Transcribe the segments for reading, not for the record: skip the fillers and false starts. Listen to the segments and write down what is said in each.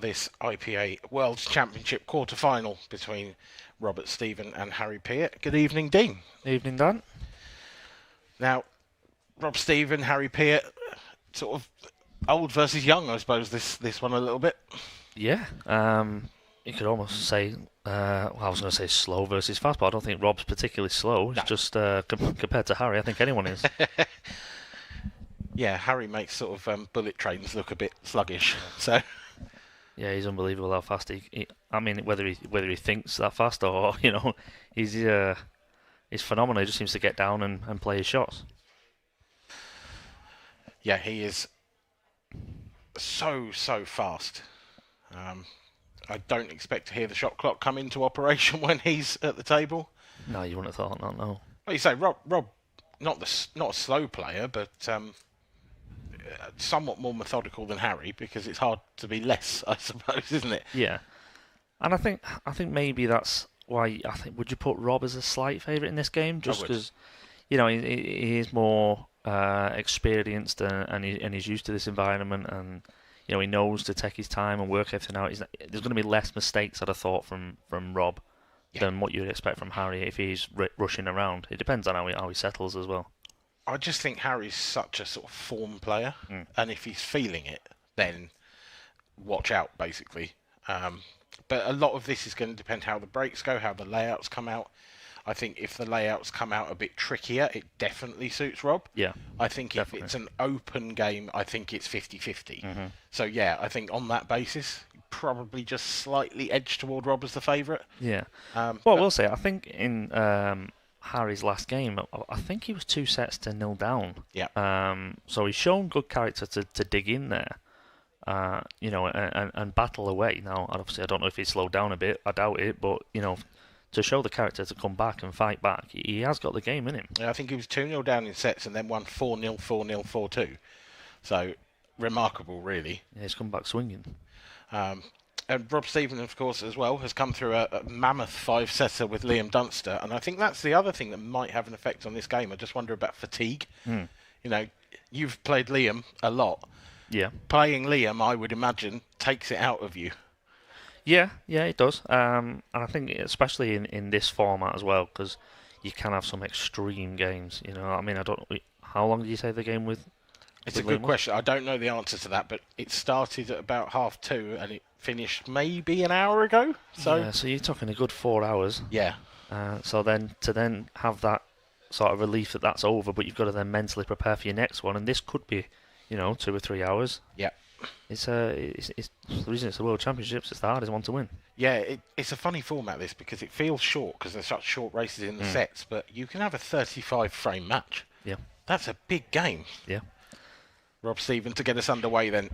this IPA World Championship quarter-final between Robert Stephen and Harry Peart. Good evening, Dean. Evening, Dan. Now, Rob Stephen, Harry Peart, sort of old versus young, I suppose, this one a little bit. Yeah, you could almost say, well, I was going to say slow versus fast, but I don't think Rob's particularly slow. It's No. just compared to Harry, I think anyone is. Yeah, Harry makes sort of bullet trains look a bit sluggish. So Yeah, he's unbelievable how fast I mean, whether he thinks that fast or he's phenomenal. He just seems to get down and play his shots. yeah, he is so fast. I don't expect to hear the shot clock come into operation when he's at the table. No, you wouldn't have thought that. No. Like you say, Rob, not a slow player, but somewhat more methodical than Harry, because it's hard to be less, I suppose, isn't it? Yeah, and I think maybe that's why would you put Rob as a slight favourite in this game, just because he is more experienced and he's used to this environment, and he knows to take his time and work everything out. There's going to be less mistakes, I'd have thought, from Rob than what you'd expect from Harry if he's rushing around. It depends on how he settles as well. I just think Harry's such a sort of form player, and if he's feeling it, then watch out, basically. But a lot of this is going to depend how the breaks go, how the layouts come out. I think if the layouts come out a bit trickier, it definitely suits Rob. Yeah, I think definitely. If it's an open game, I think it's 50-50. So yeah, I think on that basis, probably just slightly edge toward Rob as the favourite. Yeah. Well, we'll say, I think in Harry's last game, I think he was 2 sets to 0 down. Yeah. So he's shown good character to dig in there, and battle away. Now, obviously, I don't know if he's slowed down a bit. I doubt it, but to show the character to come back and fight back, he has got the game in him. Yeah, I think he was 2-0 down in sets and then won 4-0, 4-0, 4-2. So remarkable, really. Yeah, he's come back swinging. And Rob Stephen, of course, as well, has come through a mammoth 5-setter with Liam Dunster, and I think that's the other thing that might have an effect on this game. I just wonder about fatigue. You've played Liam a lot. Yeah. Playing Liam, I would imagine, takes it out of you. Yeah, it does. And I think especially in this format as well, because you can have some extreme games. I mean, I don't. How long did you say the game with? It's a good question. I don't know the answer to that, but it started at about 2:30 and it finished maybe an hour ago. So yeah, so you're talking a good 4 hours. Yeah. So then to have that sort of relief that that's over, but you've got to then mentally prepare for your next one, and this could be, 2 or 3 hours. Yeah. It's the reason it's the World Championships. It's the hardest one to win. Yeah, it's a funny format, this, because it feels short because there's such short races in the sets, but you can have a 35-frame match. Yeah. That's a big game. Yeah. Rob Stephen to get us underway then.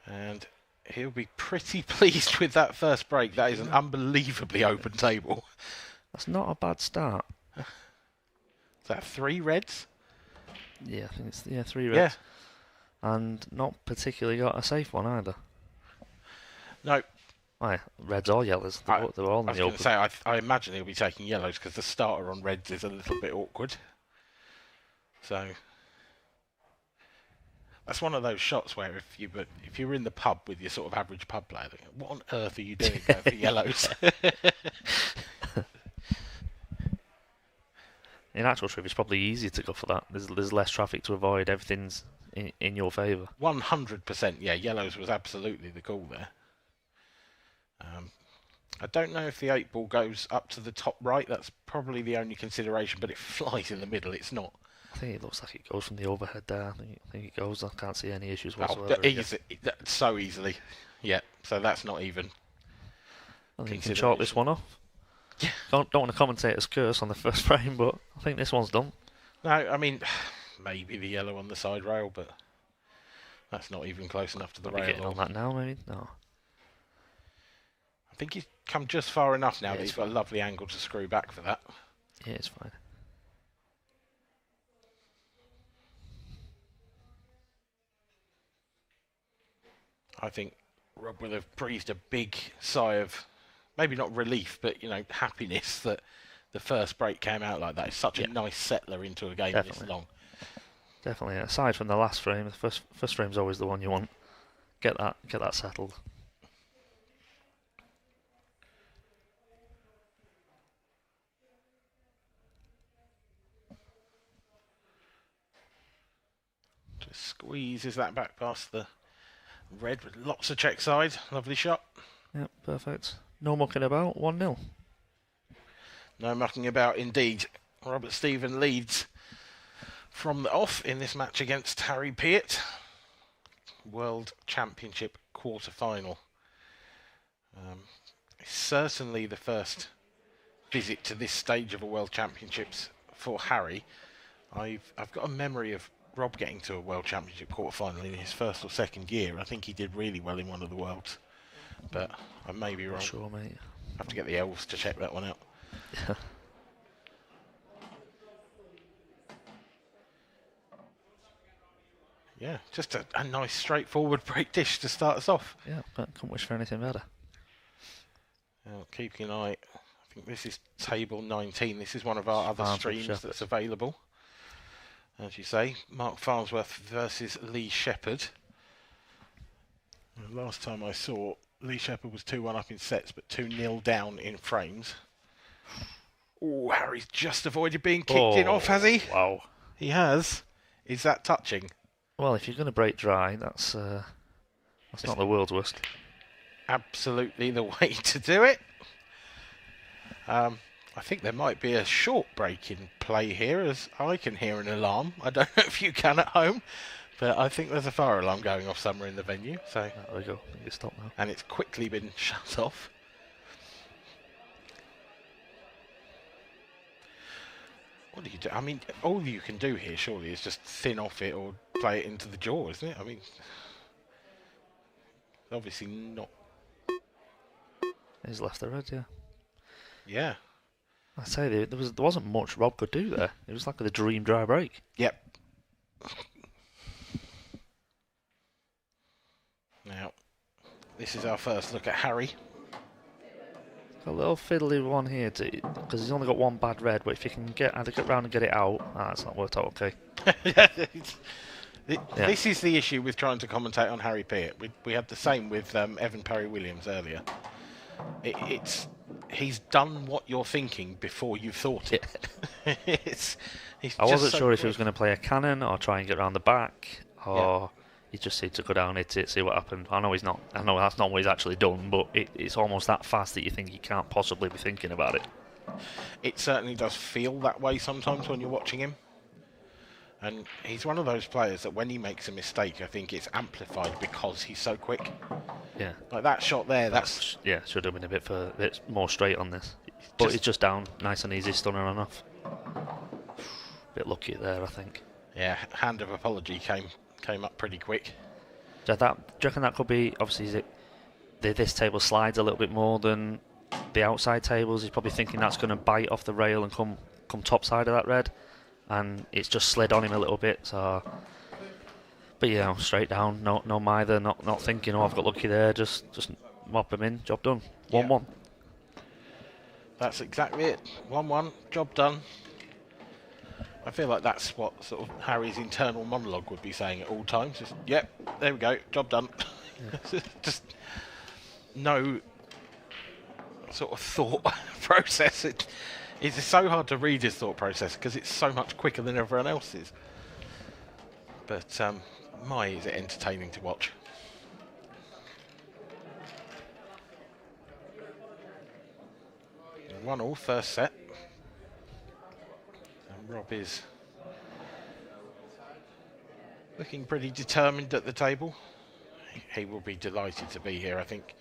And he'll be pretty pleased with that first break. That is an unbelievably open table. That's not a bad start. Is that 3 reds? Yeah, I think it's 3 reds. Yeah. And not particularly got a safe one either. No. Why, reds or yellows? They're all in the open. I was going to say, I imagine he'll be taking yellows because the starter on reds is a little bit awkward. So that's one of those shots where if you were in the pub with your sort of average pub player, what on earth are you doing going for yellows? In actual truth, it's probably easier to go for that. There's less traffic to avoid. Everything's in your favour. 100%. Yeah, yellows was absolutely the call there. I don't know if the 8-ball goes up to the top right. That's probably the only consideration, but it flies in the middle. It's not. I think it looks like it goes from the overhead there. I think it goes. I can't see any issues whatsoever. So easily. Yeah, so that's not even. I think you can chalk this one off. Yeah. Don't want to commentator's curse on the first frame, but I think this one's done. No, I mean, maybe the yellow on the side rail, but that's not even close enough to the rail. Getting on that now, maybe? No. I think he's come just far enough now that he's got a lovely angle to screw back for that. Yeah, it's fine. I think Rob will have breathed a big sigh of, maybe not relief, but happiness that the first break came out like that. It's such a nice settler into a game this long. Definitely. Aside from the last frame, the first frame's always the one you want. Get that settled. Just squeezes that back past the red with lots of check side. Lovely shot. Yep, perfect. No mucking about. 1-0. No mucking about indeed. Robert Stephen leads from the off in this match against Harry Peart. World Championship quarter-final. Certainly the first visit to this stage of a World Championships for Harry. I've got a memory of Rob getting to a World Championship quarter-final in his first or second year. I think he did really well in one of the Worlds, but I may be wrong. Sure, mate. I have to get the elves to check that one out. Yeah, just a nice straightforward break dish to start us off. Yeah, but can't wish for anything better. Now, keeping an eye, I think this is table 19. This is one of our other streams that's available. As you say, Mark Farnsworth versus Lee Shepherd. The last time I saw, Lee Shepherd was 2-1 up in sets, but 2-0 down in frames. Oh, Harry's just avoided being kicked in off, has he? Wow. He has. Is that touching? Well, if you're going to break dry, that's not the world's worst. Absolutely the way to do it. I think there might be a short break in play here, as I can hear an alarm. I don't know if you can at home, but I think there's a fire alarm going off somewhere in the venue. So there we go. I think it's stopped now. And it's quickly been shut off. What do you do? I mean, all you can do here, surely, is just thin off it or play it into the jaw, isn't it? I mean, obviously not. He's left the red, yeah. Yeah. I say there wasn't much Rob could do there. It was like the dream dry break. Yep. Now, this is our first look at Harry. A little fiddly one here, because he's only got one bad red, but if you can get round and get it out, that's not worked out okay. This is the issue with trying to commentate on Harry Peart. We had the same with Evan Perry-Williams earlier. He's done what you're thinking before you've thought it. I wasn't sure if he was going to play a cannon or try and get around the back, or he just seemed to go down, hit it, see what happened. I know that's not what he's actually done, but it's almost that fast that you think he can't possibly be thinking about it. It certainly does feel that way sometimes when you're watching him. And he's one of those players that when he makes a mistake, I think it's amplified because he's so quick. Yeah. Like that shot there, should have been a bit more straight on this. But it's just down, nice and easy, stunner on off. Bit lucky there, I think. Yeah, hand of apology came up pretty quick. Do you reckon that could be, obviously, this table slides a little bit more than the outside tables? He's probably thinking that's going to bite off the rail and come top side of that red. And it's just slid on him a little bit, so. But straight down, no mither, not thinking, I've got lucky there, just mop him in, job done. 1-1. That's exactly it. 1-1, job done. I feel like that's what sort of Harry's internal monologue would be saying at all times. Just, yep, there we go, job done. Yeah. Just no sort of thought process. It's so hard to read his thought process because it's so much quicker than everyone else's. But is it entertaining to watch. 1-1 first set. And Rob is looking pretty determined at the table. He will be delighted to be here, I think.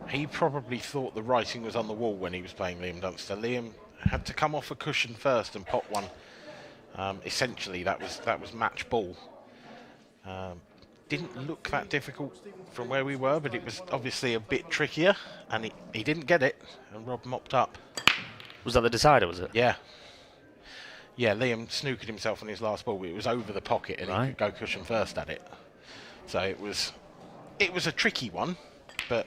He probably thought the writing was on the wall when he was playing Liam Dunster. Liam had to come off a cushion first and pop one. Essentially, that was match ball. Didn't look that difficult from where we were, but it was obviously a bit trickier, and he didn't get it, and Rob mopped up. Was that the decider, was it? Yeah. Yeah, Liam snookered himself on his last ball, but it was over the pocket, and he could go cushion first at it. So it was a tricky one, but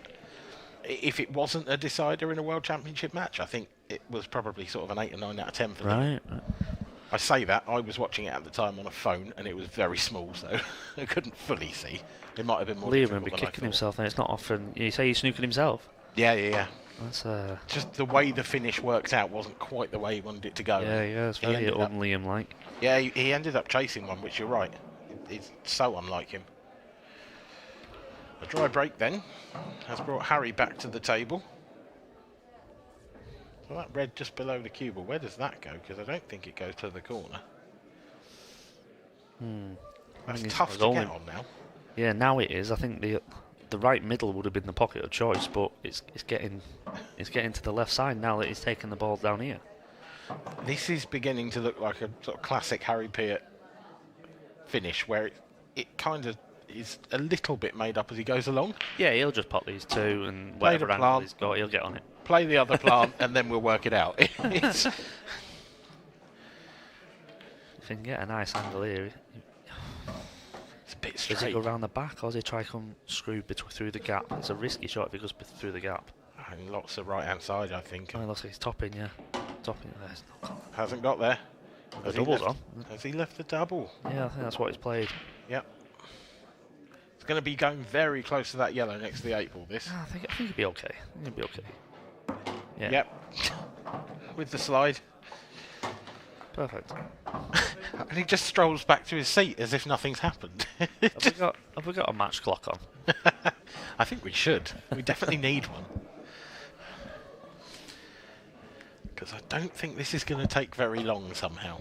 if it wasn't a decider in a World Championship match, I think it was probably sort of an 8 or 9 out of 10 for me. Right. I say that, I was watching it at the time on a phone, and it was very small, so I couldn't fully see. It might have been more Liam difficult would be than kicking I himself, and it's not often. You say he's snooking himself? Yeah. That's Just the way the finish worked out wasn't quite the way he wanted it to go. Yeah, it's very un-Liam-like. Yeah, he ended up chasing one, which you're right. It's so unlike him. A dry break then has brought Harry back to the table. So that red just below the cue ball, where does that go? Because I don't think it goes to the corner. That's tough to get on now. Yeah, now it is. I think the right middle would have been the pocket of choice, but it's getting to the left side now that he's taken the ball down here. This is beginning to look like a sort of classic Harry Peart finish, where it kind of is a little bit made up as he goes along. Yeah, he'll just pop these two, and whatever angle he's got, he'll get on it. Play the other plant, and then we'll work it out. If he can get a nice angle here. It's a bit straight. Does he go around the back, or does he try come screw through the gap? It's a risky shot if he goes through the gap. And lots of right-hand side, I think. Oh, it looks like he's topping, yeah. Topping there. Hasn't got there. The double's on. Has he left the double? Yeah, I think that's what he's played. Yep. It's going to be going very close to that yellow next to the 8 ball, this. I think he'll be okay. He'll be okay. Yeah. Yep. With the slide. Perfect. And he just strolls back to his seat as if nothing's happened. Have we got a match clock on? I think we should. We definitely need one. Because I don't think this is going to take very long somehow.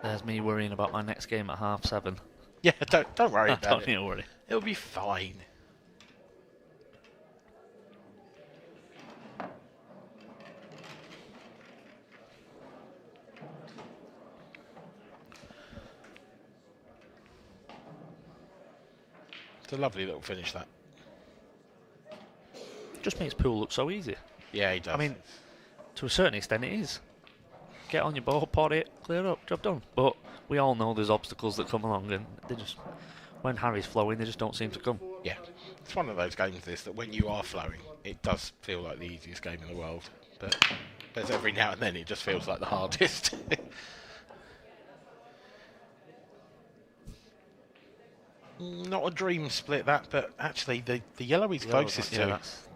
There's me worrying about my next game at 7:30. Yeah, don't worry about Don't it. need to worry. It'll be fine. It's a lovely little finish, that. Just makes pool look so easy. Yeah, he does. I mean, to a certain extent it is. Get on your ball, pot it, clear up, job done. But we all know there's obstacles that come along, and they just, when Harry's flowing, they just don't seem to come. Yeah, it's one of those games, this, that when you are flowing, it does feel like the easiest game in the world. But there's every now and then it just feels like the hardest. Not a dream split, that, but actually the yellow he's closest to. That's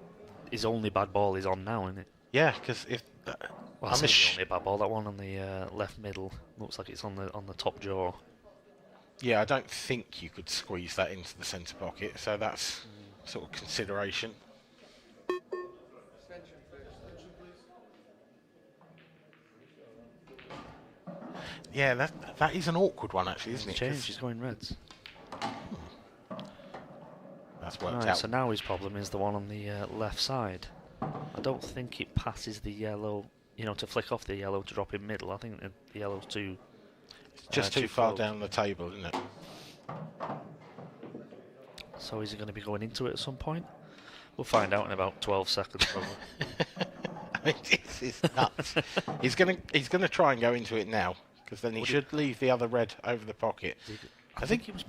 his only bad ball is on now, isn't it? Yeah, because if... Well, that's the only bad ball. That one on the left middle looks like it's on the top jaw. Yeah, I don't think you could squeeze that into the centre pocket, so that's sort of consideration. Yeah, that is an awkward one, actually, isn't it? Change, he's going reds. That's worked Right, out. so now his problem is the one on the left side. I don't think it passes the yellow, to flick off the yellow to drop in middle. I think the yellow's too... It's just too far down the table, isn't it? So is he going to be going into it at some point? We'll find out in about 12 seconds, probably. I mean, this is nuts. he's gonna try and go into it now, because then he should leave the other red over the pocket. I think he was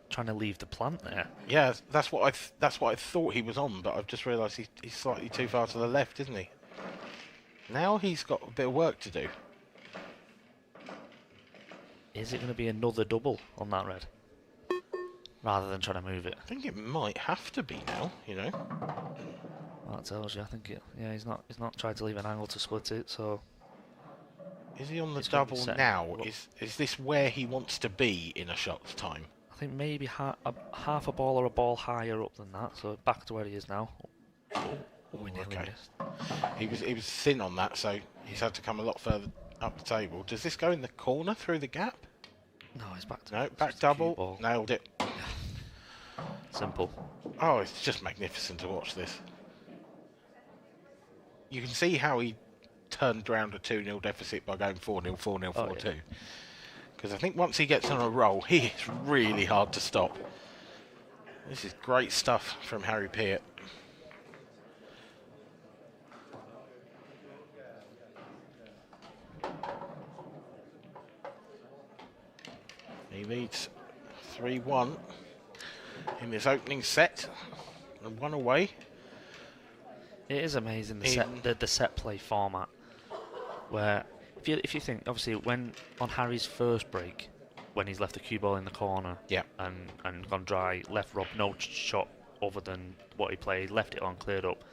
trying to leave the plant there. Yeah, that's what I thought he was on, but I've just realised he's slightly too far to the left, isn't he? Now he's got a bit of work to do. Is it going to be another double on that red? Rather than trying to move it? I think it might have to be now, Well, that tells you, I think he's not tried to leave an angle to split it, so... Is he on the double now? Is this where he wants to be in a shot's time? I think maybe half a ball or a ball higher up than that, so back to where he is now. Okay. He was thin on that, so he's had to come a lot further up the table. Does this go in the corner through the gap? No, it's back to... No, back double. Nailed it. Simple. Oh, it's just magnificent to watch this. You can see how he turned around a 2-0 deficit by going 4-0, 4-0, 4-2. Because I think once he gets on a roll, he is really hard to stop. This is great stuff from Harry Peart. He leads 3-1 in this opening set, and 1 away. It is amazing the set play format. where if you think, obviously, when on Harry's first break, when he's left the cue ball in the corner, Yeah. and gone dry, left Rob no shot other than what he played, left it on, cleared up.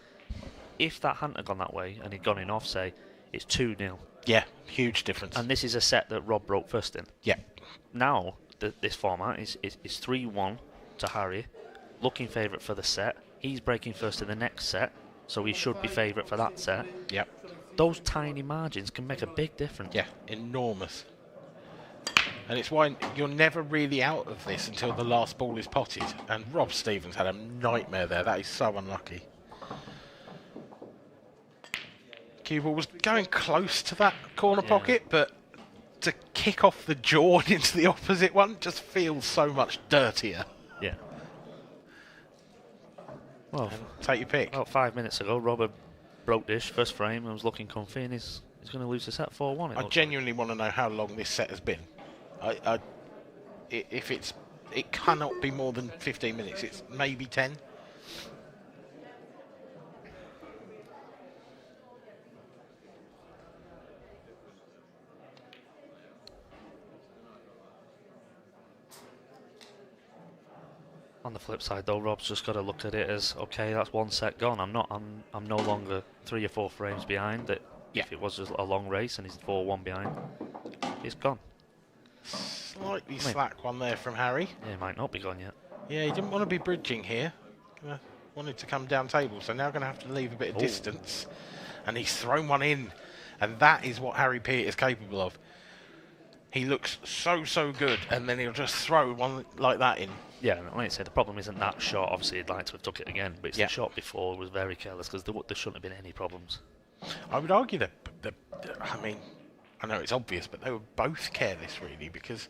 If that hadn't gone that way and he'd gone in off, say, it's 2-0. Yeah, huge difference. And this is a set that Rob broke first in. Yeah. Now, this format is 3-1 to Harry, looking favourite for the set. He's breaking first in the next set, so he should be favourite for that set. Yeah. Those tiny margins can make a big difference. Yeah, enormous. And it's why you're never really out of this until the last ball is potted. And Rob Stevens had a nightmare there. That is so unlucky. Cue ball was going close to that corner pocket, but to kick off the jaw into the opposite one just feels so much dirtier. Yeah. Well, take your pick. About 5 minutes ago, Robert broke dish, first frame, and was looking comfy, and he's going to lose the set 4-1. I genuinely want to know how long this set has been. If it cannot be more than 15 minutes. It's maybe 10. On the flip side, though, Rob's just got to look at it as, okay, that's one set gone. I'm no longer 3 or 4 frames behind. That if it was a long race and he's 4-1 behind, it's gone. Slightly slack one there from Harry. Yeah, it might not be gone yet. Yeah, he didn't want to be bridging here. Wanted to come down table, so now going to have to leave a bit of distance. And he's thrown one in, and that is what Harry Peart is capable of. He looks so good, and then he'll just throw one like that in. Yeah, like I say, the problem isn't that shot. Obviously, he'd like to have took it again, but it's the shot before was very careless because there shouldn't have been any problems. I would argue that, I mean, I know it's obvious, but they were both careless, really, because,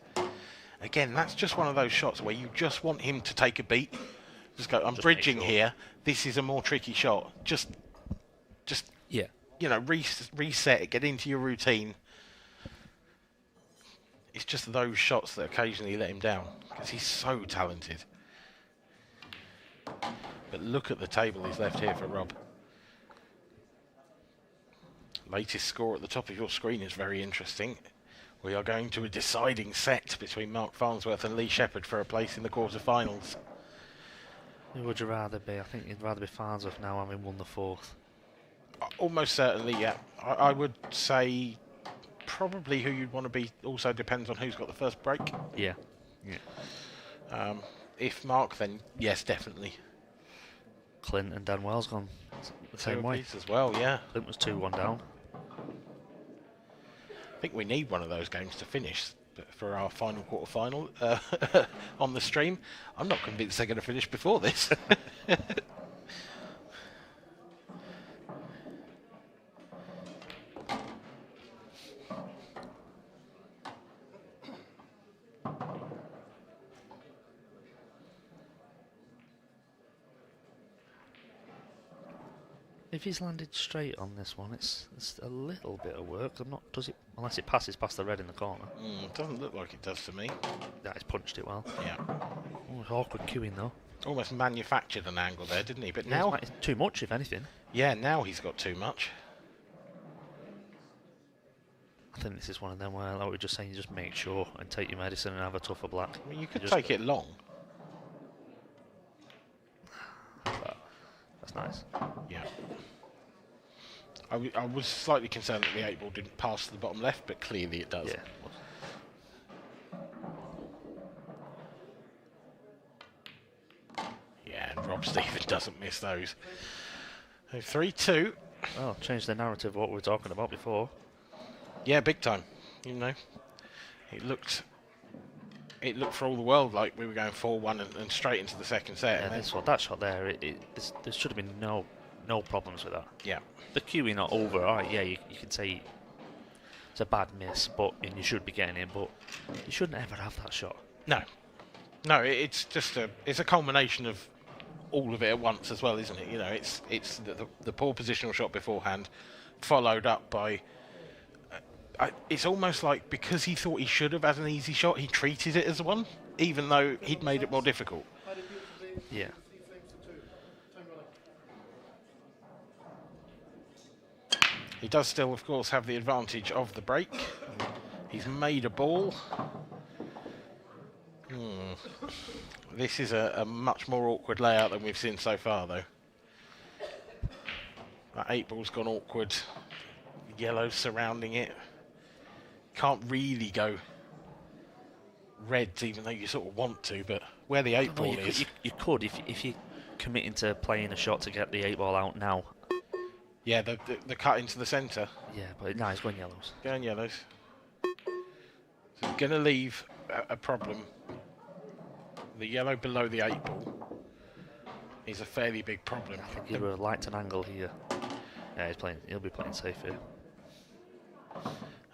again, that's just one of those shots where you just want him to take a beat. Just go, I'm bridging here. This is a more tricky shot. Just yeah, you know, reset it, get into your routine. It's just those shots that occasionally let him down because he's so talented. But look at the table he's left here for Rob. Latest score at the top of your screen is very interesting. We are going to a deciding set between Mark Farnsworth and Lee Shepherd for a place in the quarterfinals. Who would you rather be? I think you'd rather be Farnsworth now having won the 4th. Almost certainly, yeah. I would say probably who you'd want to be also depends on who's got the first break. Yeah. If Mark, then yes, definitely. Clint and Dan Wells gone the same way as well, yeah. Clint was 2-1 down. I think we need one of those games to finish for our final quarter-final on the stream. I'm not convinced they're going to finish before this. If he's landed straight on this one, it's a little bit of work. Does it? Unless it passes past the red in the corner. It doesn't look like it does to me. Yeah, he's punched it well. Yeah. Oh, it's awkward queuing though. Almost manufactured an angle there, didn't he? But now it's too much, if anything. Yeah, now he's got too much. I think this is one of them where, like we were just saying, you just make sure and take your medicine and have a tougher black. I mean, you could take it long. That's nice. Yeah. I was slightly concerned that the 8 ball didn't pass to the bottom left, but clearly it does. Yeah. Yeah, and Rob Stevens doesn't miss those. So 3-2. Well, change the narrative of what we were talking about before. Yeah, big time. You know, it looked for all the world like we were going 4-1 and straight into the second set. Yeah, that shot there, there should have been no problems with that. Yeah. The queuing not over, alright, yeah, you can say it's a bad miss, and you should be getting in, but you shouldn't ever have that shot. No, it's just a culmination of all of it at once as well, isn't it? You know, it's the poor positional shot beforehand, followed up by. It's almost like because he thought he should have had an easy shot, he treated it as one, even though he'd made it more difficult. Yeah. He does still, of course, have the advantage of the break. He's made a ball. This is a much more awkward layout than we've seen so far, though. That 8-ball's gone awkward. Yellow surrounding it. Can't really go reds, even though you sort of want to, but where the 8-ball is... You could, if you're committing to playing a shot to get the 8-ball out now. Yeah, the cut into the centre. Yeah, but no, he's going yellows. Going yellows. So he's going to leave a problem. The yellow below the 8-ball is a fairly big problem. I think he would have liked an angle here. Yeah, he'll be playing safe here.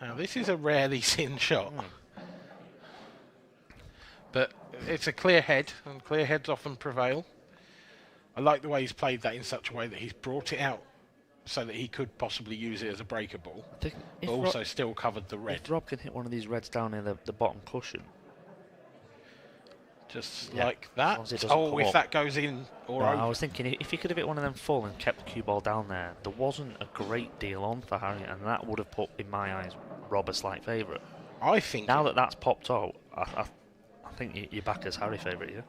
Now, this is a rarely seen shot. But it's a clear head, and clear heads often prevail. I like the way he's played that in such a way that he's brought it out so that he could possibly use it as a breaker ball, but also still covered the red. If Rob can hit one of these reds down near the bottom cushion. Just like that. Oh, if that goes in or over. I was thinking if he could have hit one of them full and kept the cue ball down there wasn't a great deal on for Harry, and that would have put, in my eyes, Rob a slight favourite. I think... Now that's popped out, I think you're back as Harry favourite here.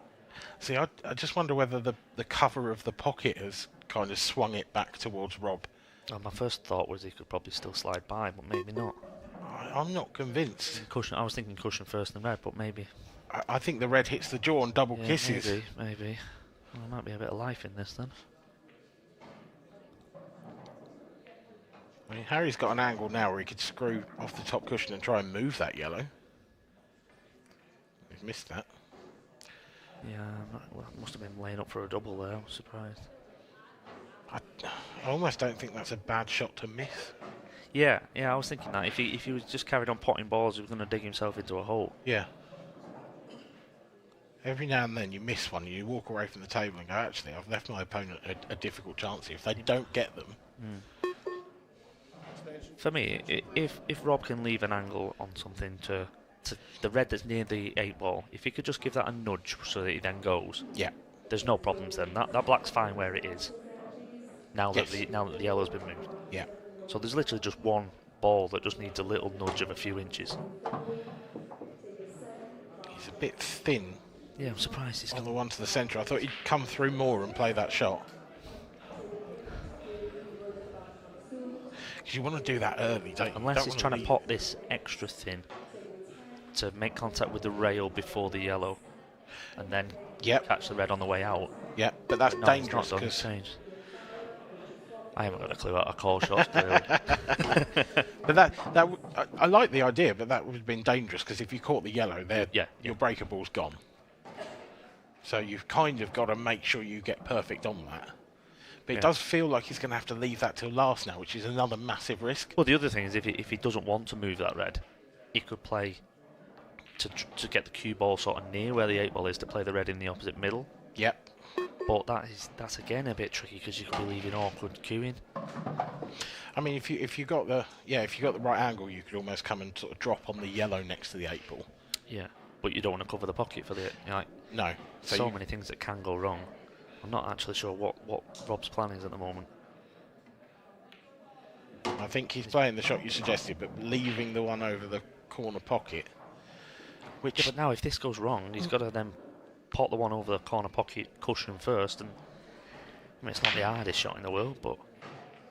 See, I just wonder whether the cover of the pocket has kind of swung it back towards Rob. Oh, my first thought was he could probably still slide by, but maybe not. I'm not convinced. Cushion. I was thinking cushion first and red, but maybe... I think the red hits the jaw and double kisses. Maybe. Well, there might be a bit of life in this then. I mean, Harry's got an angle now where he could screw off the top cushion and try and move that yellow. He's missed that. Yeah, must have been laying up for a double there. I was surprised. I almost don't think that's a bad shot to miss. Yeah, I was thinking that. If he was just carried on potting balls, he was going to dig himself into a hole. Yeah. Every now and then you miss one, you walk away from the table and go, actually, I've left my opponent a difficult chance here. If they don't get them... For me, if Rob can leave an angle on something to the red that's near the 8-ball, if he could just give that a nudge so that he then goes, there's no problems then. That black's fine where it is. Now that the yellow's been moved. Yeah. So there's literally just one ball that just needs a little nudge of a few inches. He's a bit thin. Yeah, I'm surprised he's on the one to the centre. I thought he'd come through more and play that shot. Because you want to do that early, don't you? Unless he's trying to pot this extra thin to make contact with the rail before the yellow, and then catch the red on the way out. Yeah, but that's dangerous because I haven't got a clue how to call shots. But I like the idea, but that would have been dangerous because if you caught the yellow, your breaker ball's gone. So you've kind of got to make sure you get perfect on that. But it does feel like he's going to have to leave that till last now, which is another massive risk. Well, the other thing is if he doesn't want to move that red, he could play to get the cue ball sort of near where the 8-ball is to play the red in the opposite middle. Yep. But that's again a bit tricky because you could be leaving awkward cueing. I mean, if you got the right angle, you could almost come and sort of drop on the yellow next to the 8-ball. Yeah, but you don't want to cover the pocket for the no. So many things that can go wrong. I'm not actually sure what Rob's plan is at the moment. I think he's playing the shot you suggested, but leaving the one over the corner pocket. Which, but now if this goes wrong, he's got to then pot the one over the corner pocket cushion first. And I mean, it's not the hardest shot in the world, but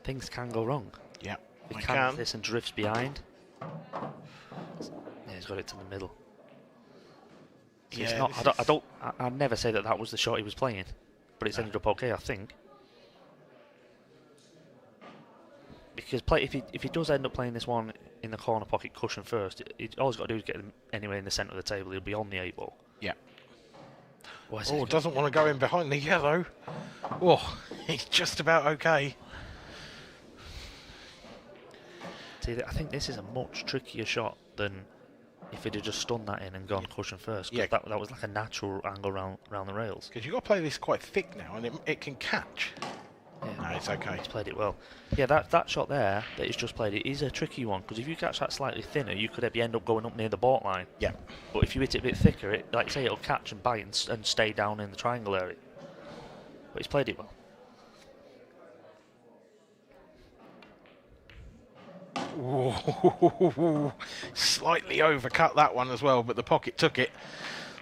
things can go wrong. Yeah, if he can this and drifts behind. Yeah, he's got it to the middle. So it's not. I never say that was the shot he was playing, but it's ended up okay, I think. Because if he does end up playing this one in the corner pocket cushion first, all he's got to do is get him anywhere in the centre of the table. He'll be on the 8-ball. Yeah. Oh, doesn't want to go in behind the yellow. Oh, he's just about okay. See, I think this is a much trickier shot than if he'd have just stunned that in and gone cushion first. Yeah. That was like a natural angle round the rails. Because you've got to play this quite thick now, and it can catch. Yeah, no, it's okay. He's played it well. Yeah, that shot there that he's just played, it is a tricky one, because if you catch that slightly thinner, you could end up going up near the bault line. Yeah. But if you hit it a bit thicker, like say, it'll catch and bite and stay down in the triangle area. But he's played it well. Ooh, slightly overcut that one as well, but the pocket took it.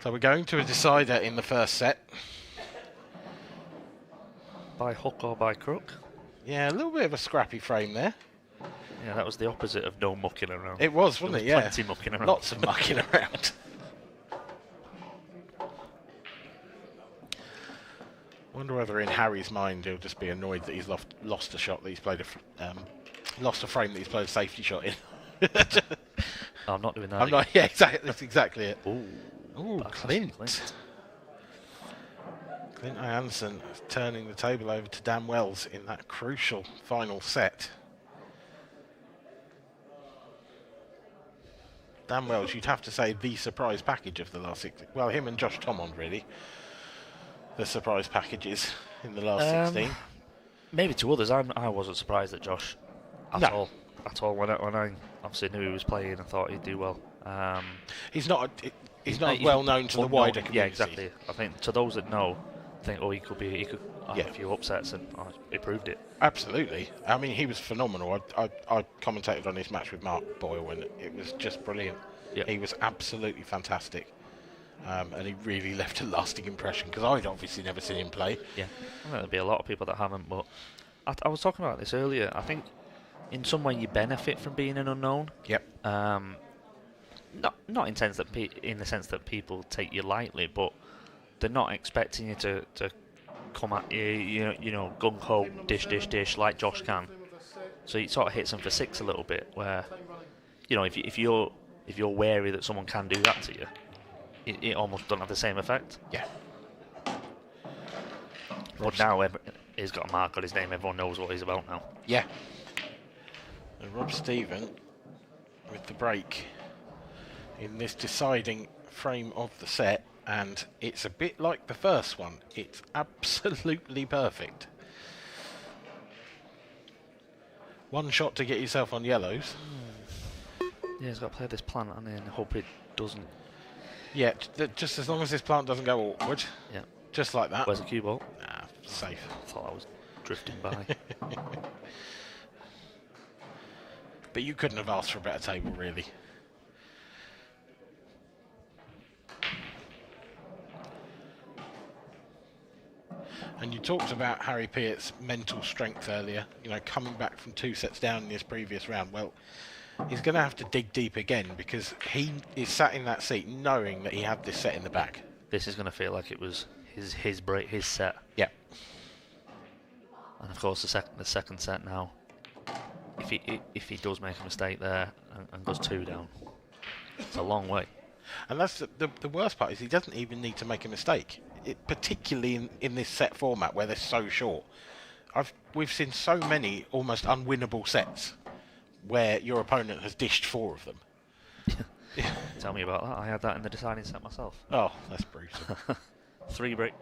So we're going to a decider in the first set. By hook or by crook? Yeah, a little bit of a scrappy frame there. Yeah, that was the opposite of no mucking around. It was, wasn't it? Yeah. Plenty mucking around. Lots of mucking around. Wonder whether in Harry's mind he'll just be annoyed that he's lost a shot that he's played lost a frame that he's played a safety shot in. I'm not doing that. I'm not. Yeah, exactly. That's exactly it. Ooh, Clint. Clint Johansson turning the table over to Dan Wells in that crucial final set. Dan Wells, you'd have to say the surprise package of the last 16. Well, him and Josh Tomond, really. The surprise packages in the last 16. Maybe to others. I wasn't surprised at Josh at all. When I obviously knew he was playing, I thought he'd do well. He's not well known to the wider community. Yeah, exactly. I think to those that know, think, he could have a few upsets, and he proved it. Absolutely. I mean, he was phenomenal. I commentated on his match with Mark Boyle, and it was just brilliant. Yep. He was absolutely fantastic. And he really left a lasting impression, because I'd obviously never seen him play. Yeah, I think there'll be a lot of people that haven't, but I was talking about this earlier. I think in some way you benefit from being an unknown. Yep. Not in the sense that people take you lightly, but they're not expecting you to come at you know gung ho, dish like Josh can. So it sort of hits them for six a little bit. Where if you're wary that someone can do that to you, it almost doesn't have the same effect. Yeah. But now he's got a mark on his name. Everyone knows what he's about now. Yeah. And Rob Stephen with the break in this deciding frame of the set, and it's a bit like the first one. It's absolutely perfect. One shot to get yourself on yellows. Yeah, he's got to play this plant and hope it doesn't. Yeah, just as long as this plant doesn't go awkward. Yeah. Just like that. Where's the cue ball? Nah, safe. I thought I was drifting by. But you couldn't have asked for a better table, really. And you talked about Harry Peart's mental strength earlier, coming back from 2 sets down in his previous round. Well, he's going to have to dig deep again, because he is sat in that seat knowing that he had this set in the bag. This is going to feel like it was his break, his set. Yeah. And of course, the second set now, if he does make a mistake there and goes 2 down, it's a long way. And that's the worst part, is he doesn't even need to make a mistake. Particularly in this set format where they're so short. We've seen so many almost unwinnable sets where your opponent has dished 4 of them. Tell me about that. I had that in the deciding set myself. Oh, that's brutal. 3 break.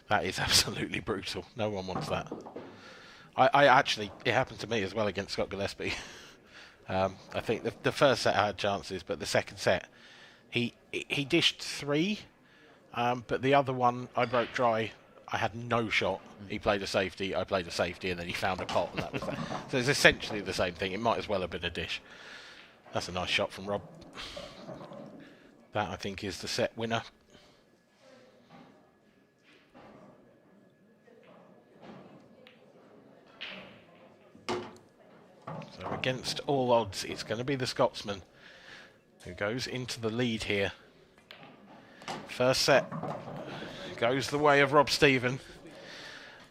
That is absolutely brutal. No one wants that. I actually, it happened to me as well against Scott Gillespie. I think the first set I had chances, but the second set, he dished 3, but the other one I broke dry. I had no shot. He played a safety, I played a safety, and then he found a pot, and that was that. So it's essentially the same thing. It might as well have been a dish. That's a nice shot from Rob. That, I think, is the set winner. So against all odds, it's going to be the Scotsman who goes into the lead here. First set goes the way of Rob Stephen.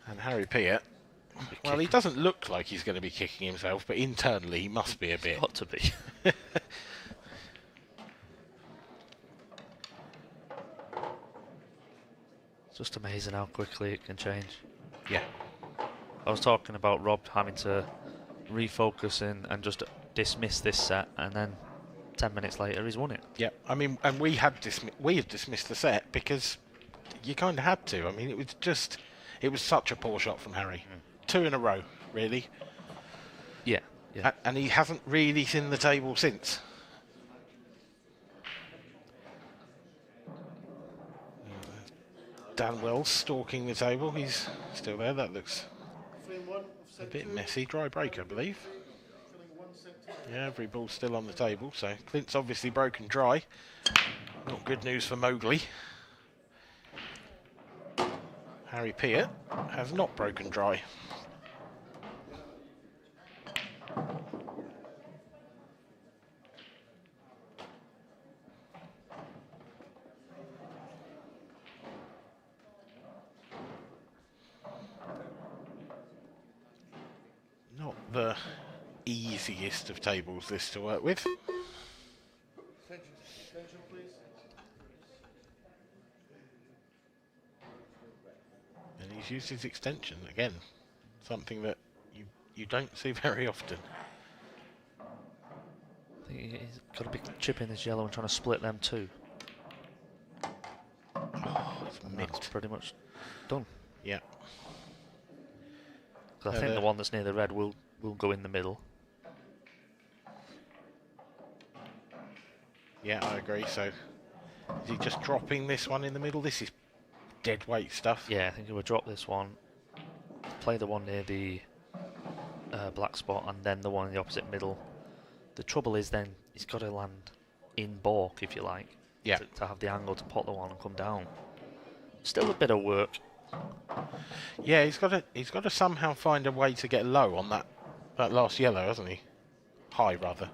And Harry Peart, well, he doesn't look like he's going to be kicking himself, but internally he must be a bit. Got to be. It's just amazing how quickly it can change. Yeah. I was talking about Rob having to refocus and just dismiss this set, and then 10 minutes later he's won it. Yeah, I mean, and we had dismissed the set because you kind of had to. I mean, it was such a poor shot from Harry. 2 in a row, really. Yeah. And he hasn't really seen the table since. Dan Wells stalking the table. He's still there. That looks a bit messy. Dry break, I believe. Yeah, every ball's still on the table. So Clint's obviously broken dry. Not good news for Mowgli. Harry Peart has not broken dry. Not the easiest of tables this to work with. Attention, please. And he's used his extension again, something that you don't see very often. I think he's got a big chip in his yellow and trying to split them too. Oh, it's That's pretty much done. Yeah. Because I think the one that's near the red will go in the middle. Yeah, I agree. So, is he just dropping this one in the middle? This is dead weight stuff. Yeah, I think he would drop this one, play the one near the black spot, and then the one in the opposite middle. The trouble is then he's got to land in balk, if you like, yeah, to have the angle to pot the one and come down. Still a bit of work. Yeah, he's got to somehow find a way to get low on that last yellow, hasn't he? High rather.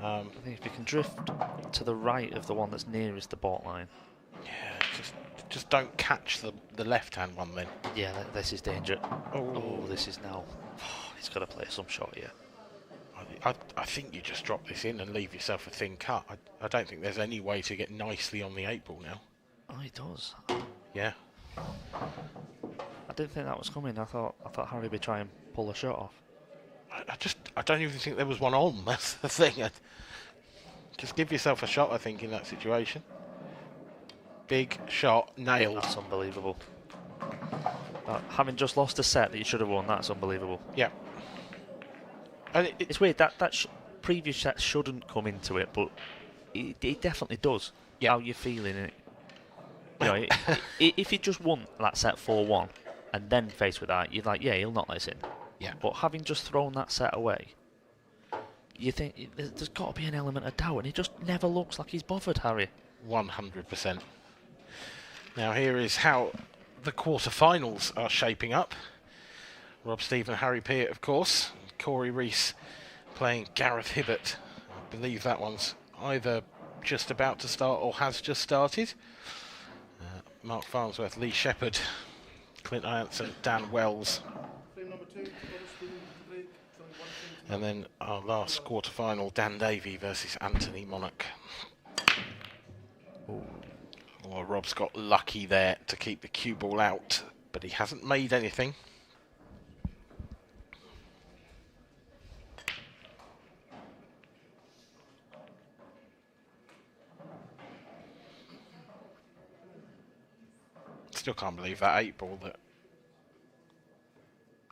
I think if you can drift to the right of the one that's nearest the baulk line. Yeah, just don't catch the left-hand one then. Yeah, this is danger. Oh, this is now. He's got to play some shot here. I think you just drop this in and leave yourself a thin cut. I don't think there's any way to get nicely on the 8-ball now. Oh, he does. Yeah. I didn't think that was coming. I thought Harry would try and pull a shot off. I don't even think there was one on. That's the thing. Just give yourself a shot, I think, in that situation. Big shot, nailed. That's unbelievable. Having just lost a set that you should have won, that's unbelievable. Yeah. And it's weird, that previous set shouldn't come into it, but it definitely does. Yeah. How you're feeling it. You know, if you just won that set 4-1 and then faced with that, you're like, yeah, he'll knock this in. Yeah. But having just thrown that set away, you think there's got to be an element of doubt, and he just never looks like he's bothered, Harry. 100%. Now here is how the quarterfinals are shaping up. Rob Stephen, Harry Peart, of course. Corey Rees playing Gareth Hibbert. I believe that one's either just about to start or has just started. Mark Farnsworth, Lee Shepherd, Clint Ianson, Dan Wells. And then our last quarter-final, Dan Davey versus Anthony Monarch. Well, Rob's got lucky there to keep the cue ball out, but he hasn't made anything. Still can't believe that 8-ball that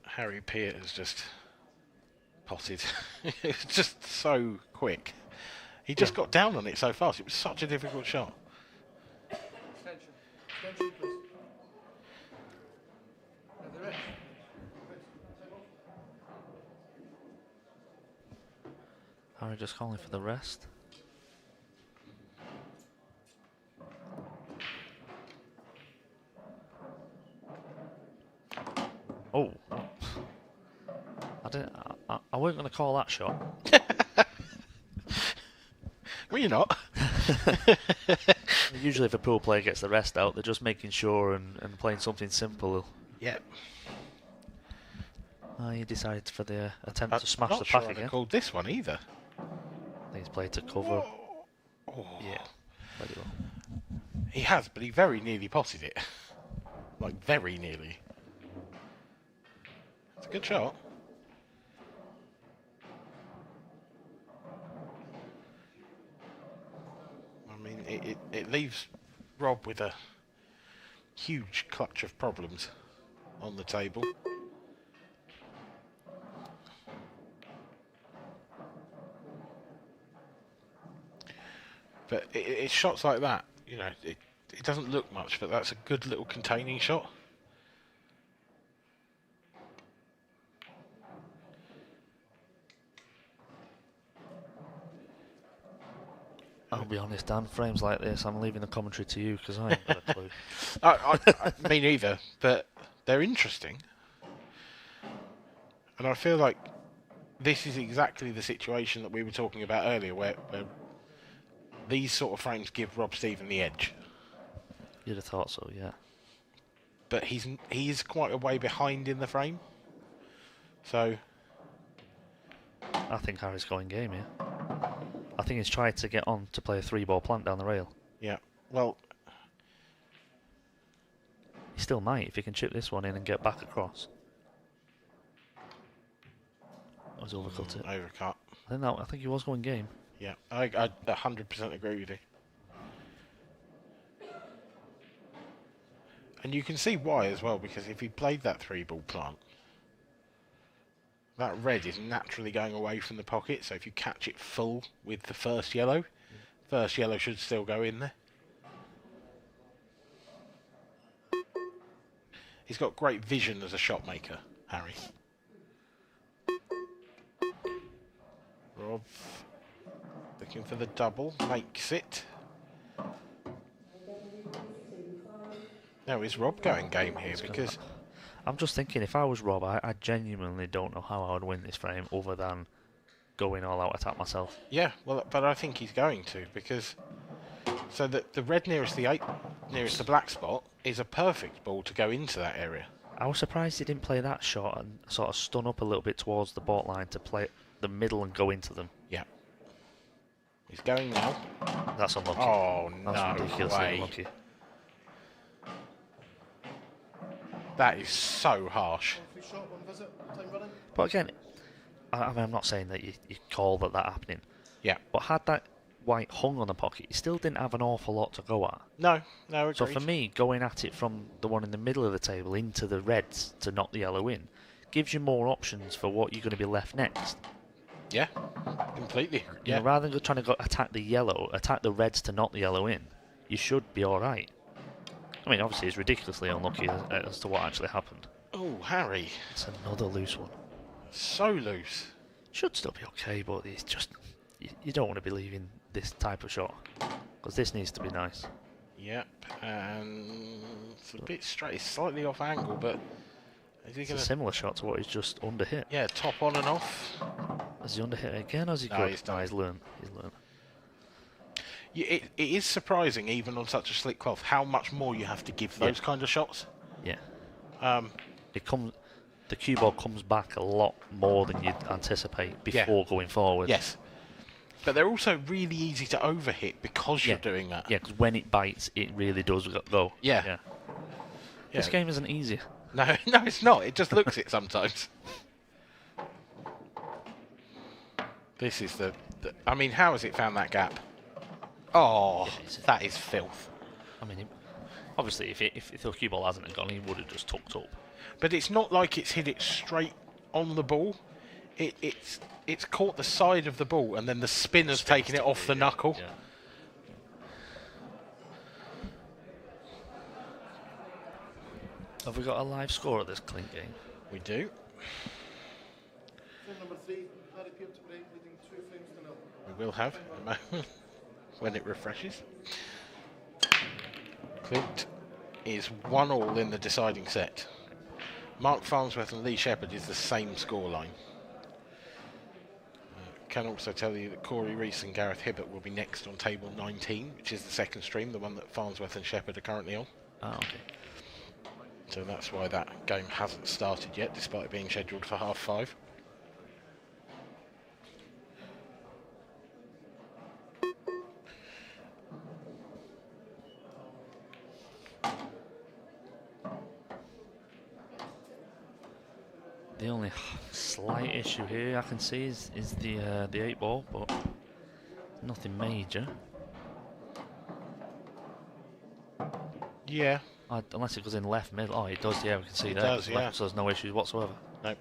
Harry Peart has just potted. It's just so quick. He just got down on it so fast. It was such a difficult shot. Attention, please. And the rest. Harry just calling for the rest. Oh, I weren't going to call that shot. Well, you're not. Usually if a pool player gets the rest out, they're just making sure and playing something simple. Yep. He decided for the attempt to smash not the sure pack I'd have again. called this one either. I think he's played to cover. Oh. Yeah, very well. He has, but he very nearly potted it. Like, very nearly. It's a good shot. I mean, it leaves Rob with a huge clutch of problems on the table. But it's shots like that, you know, it doesn't look much, but that's a good little containing shot. I'll be honest, Dan, frames like this, I'm leaving the commentary to you because I ain't got a clue. Me neither, but they're interesting. And I feel like this is exactly the situation that we were talking about earlier, where these sort of frames give Rob Stephen the edge. You'd have thought so, yeah. But he's quite a way behind in the frame. So I think Harry's going game here. I think he's tried to get on to play a 3-ball plant down the rail. yeah, well, He still might if he can chip this one in and get back across. That was overcut it. overcut. I think he was going game. Yeah, I 100% agree with you. And you can see why as well, because if he played that 3-ball plant, that red is naturally going away from the pocket, so if you catch it full with the first yellow should still go in there. He's got great vision as a shot maker, Harry. Rob looking for the double, makes it. Now is Rob going game here? Because I'm just thinking, if I was Rob, I genuinely don't know how I would win this frame other than going all out attack myself. yeah, well, but I think he's going to, because so that the red nearest the black spot is a perfect ball to go into that area. I was surprised he didn't play that shot and sort of stun up a little bit towards the baud line to play the middle and go into them. Yeah. He's going now. That's unlucky. Oh, That's no ridiculously way. unlucky. That is so harsh. One free shot, one visit, time running. But again, I mean, I'm not saying that you call that happening. Yeah. But had that white hung on the pocket, he still didn't have an awful lot to go at. No, agreed. So for me, going at it from the one in the middle of the table into the reds to knock the yellow in, gives you more options for what you're going to be left next. Yeah, completely. You Yeah. know, rather than trying to go attack the reds to knock the yellow in, you should be alright. I mean, obviously it's ridiculously unlucky as to what actually happened. Oh, Harry. It's another loose one. So loose. Should still be okay, but it's just... You don't want to be leaving this type of shot. Because this needs to be nice. Yep, and it's a bit straight. It's slightly off angle, but is he It's going a to... similar shot to what he's just under hit. Yeah, top on and off. Has he under hit again, or has he No, good? he's done. No, he's learned. He's learned. Yeah, it is surprising, even on such a slick cloth, how much more you have to give those kind of shots. Yeah. Um, The cue ball comes back a lot more than you'd anticipate before going forward. yes. But they're also really easy to overhit because you're doing that. Yeah, because when it bites, it really does go. Yeah. This game isn't easy. No, it's not. It just looks it sometimes. This is the... I mean, how has it found that gap? Oh, that is filth. I mean, obviously, if the cue ball hasn't gone, he would have just tucked up. But it's not like it's hit it straight on the ball. It's caught the side of the ball, and then the spinner's taken it off the knuckle. Yeah. Have we got a live score of this Clint game? We do. Frame number 3, Harry Peart to break, leading 2 frames to 0. We will have a moment when it refreshes. Clint is 1-1 in the deciding set. Mark Farnsworth and Lee Shepherd is the same scoreline. Can also tell you that Corey Reese and Gareth Hibbert will be next on table 19, which is the second stream, the one that Farnsworth and Shepherd are currently on. Oh, okay. So that's why that game hasn't started yet, despite being scheduled for 5:30. The only slight issue here I can see is the 8-ball, but nothing major. Yeah. Unless it goes in left middle. Oh, it does, yeah, we can see It that. does, yeah. So there's no issues whatsoever. Nope.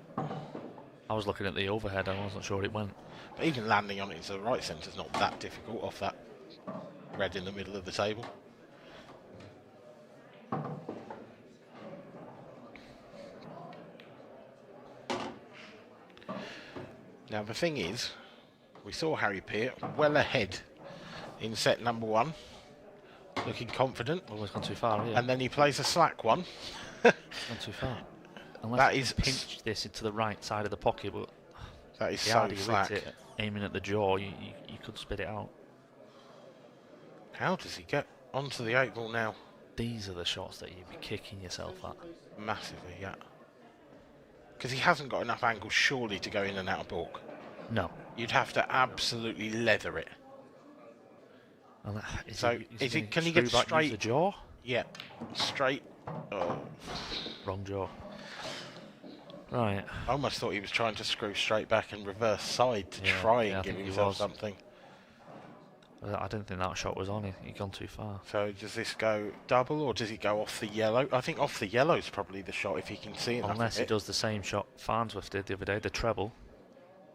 I was looking at the overhead, I wasn't sure it went. But even landing on it into the right centre is not that difficult off that red in the middle of the table. Now the thing is, we saw Harry Peart well ahead in set number 1, looking confident. Almost gone too far, yeah. And then he plays a slack one. Gone too far. Unless That you is can pinch this into the right side of the pocket, but that is the so harder you slack. hit it, aiming at the jaw, you could spit it out. How does he get onto the 8 ball now? These are the shots that you'd be kicking yourself at. Massively, yeah. Because he hasn't got enough angle, surely, to go in and out of balk. No. You'd have to absolutely leather it. Well, Can he get straight? The jaw? Yeah, straight. Oh. Wrong jaw. Right. I almost thought he was trying to screw straight back and reverse side to try and give himself something. I didn't think that shot was on. He'd gone too far. So does this go double or does he go off the yellow? I think off the yellow is probably the shot if he can see enough. Unless he does the same shot Farnsworth did the other day, the treble.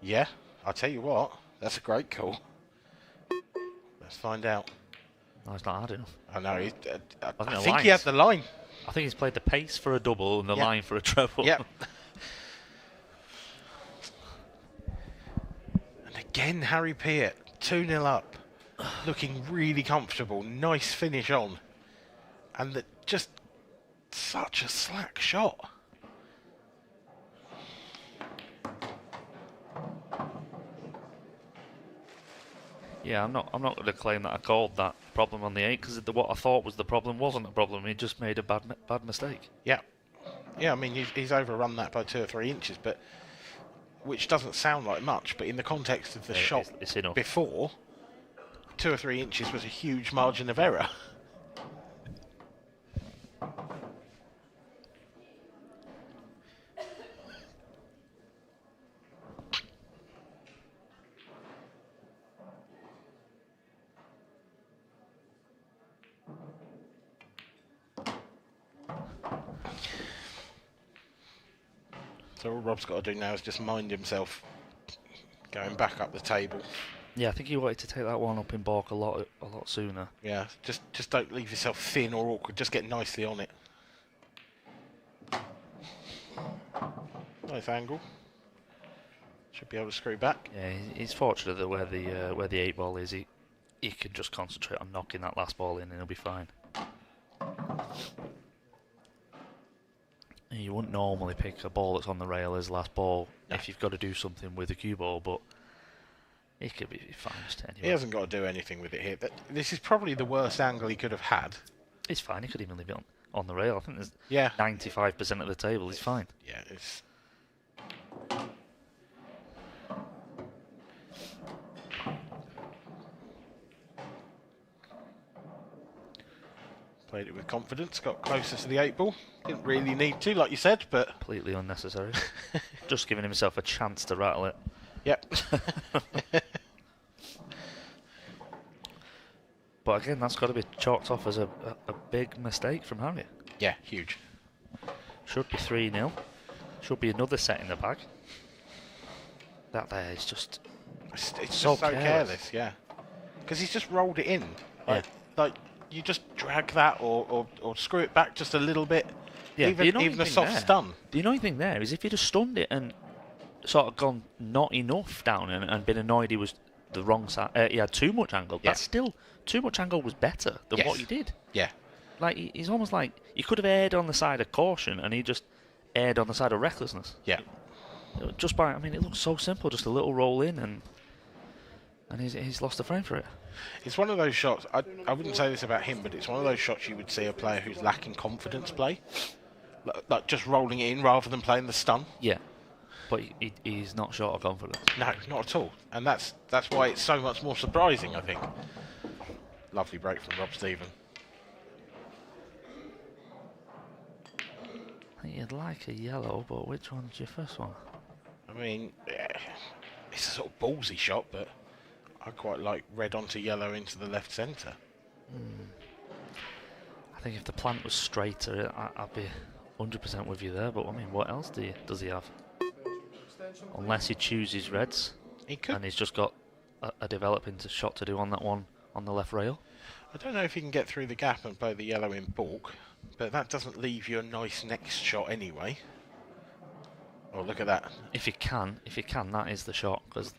Yeah, I'll tell you what, that's a great call. Let's find out. No, it's not hard enough. I know. I think lines. he had the line. I think he's played the pace for a double and the line for a treble. Yep. And again, Harry Peart, 2-0 up. Looking really comfortable, nice finish on, and just such a slack shot. Yeah, I'm not going to claim that I called that problem on the 8 because what I thought was the problem wasn't a problem. He just made a bad mistake. Yeah, I mean he's overrun that by 2 or 3 inches, but which doesn't sound like much, but in the context of the shot it's enough. Before. 2 or 3 inches was a huge margin of error. So all Rob's got to do now is just mind himself going back up the table. Yeah, I think he wanted to take that one up in balk a lot sooner. Yeah, just don't leave yourself thin or awkward. Just get nicely on it. Nice angle. Should be able to screw back. Yeah, he's fortunate that where the 8 ball is, he can just concentrate on knocking that last ball in and he'll be fine. You wouldn't normally pick a ball that's on the rail as last ball if you've got to do something with a cue ball, but he could be fine just anyway. He hasn't got to do anything with it here. This is probably the worst angle he could have had. It's fine. He could even leave it on the rail. I think there's 95% of the table. He's fine. Yeah, it's... Played it with confidence, got closer to the 8 ball. Didn't really need to, like you said, but... Completely unnecessary. Just giving himself a chance to rattle it. Yep. But again, that's got to be chalked off as a big mistake from Harry. Yeah, huge. Should be 3-0. Should be another set in the bag. That there is just... It's so careless, yeah. Because he's just rolled it in. Like you just drag that or screw it back just a little bit. Yeah, even a soft stun. The annoying thing there is if you'd have stunned it and sort of gone not enough down and been annoyed he was the wrong side, he had too much angle. Yeah. That's still, too much angle was better than what he did. Yeah. Like, he's almost like, he could have erred on the side of caution and he just erred on the side of recklessness. Yeah. Just by, I mean, it looks so simple, just a little roll in and he's lost the frame for it. It's one of those shots, I wouldn't say this about him, but it's one of those shots you would see a player who's lacking confidence play. Like just rolling it in rather than playing the stun. Yeah. But he's not short of confidence. No, not at all. And that's why it's so much more surprising, I think. Lovely break from Rob Stephen. I think you'd like a yellow, but which one's your first one? I mean, it's a sort of ballsy shot, but I quite like red onto yellow into the left centre. I think if the plant was straighter, I'd be 100% with you there, but I mean, what else does he have? Unless he chooses reds. He could. And he's just got a developing shot to do on that one on the left rail. I don't know if he can get through the gap and play the yellow in balk, but that doesn't leave you a nice next shot anyway. Oh, look at that. If you can, that is the shot. Because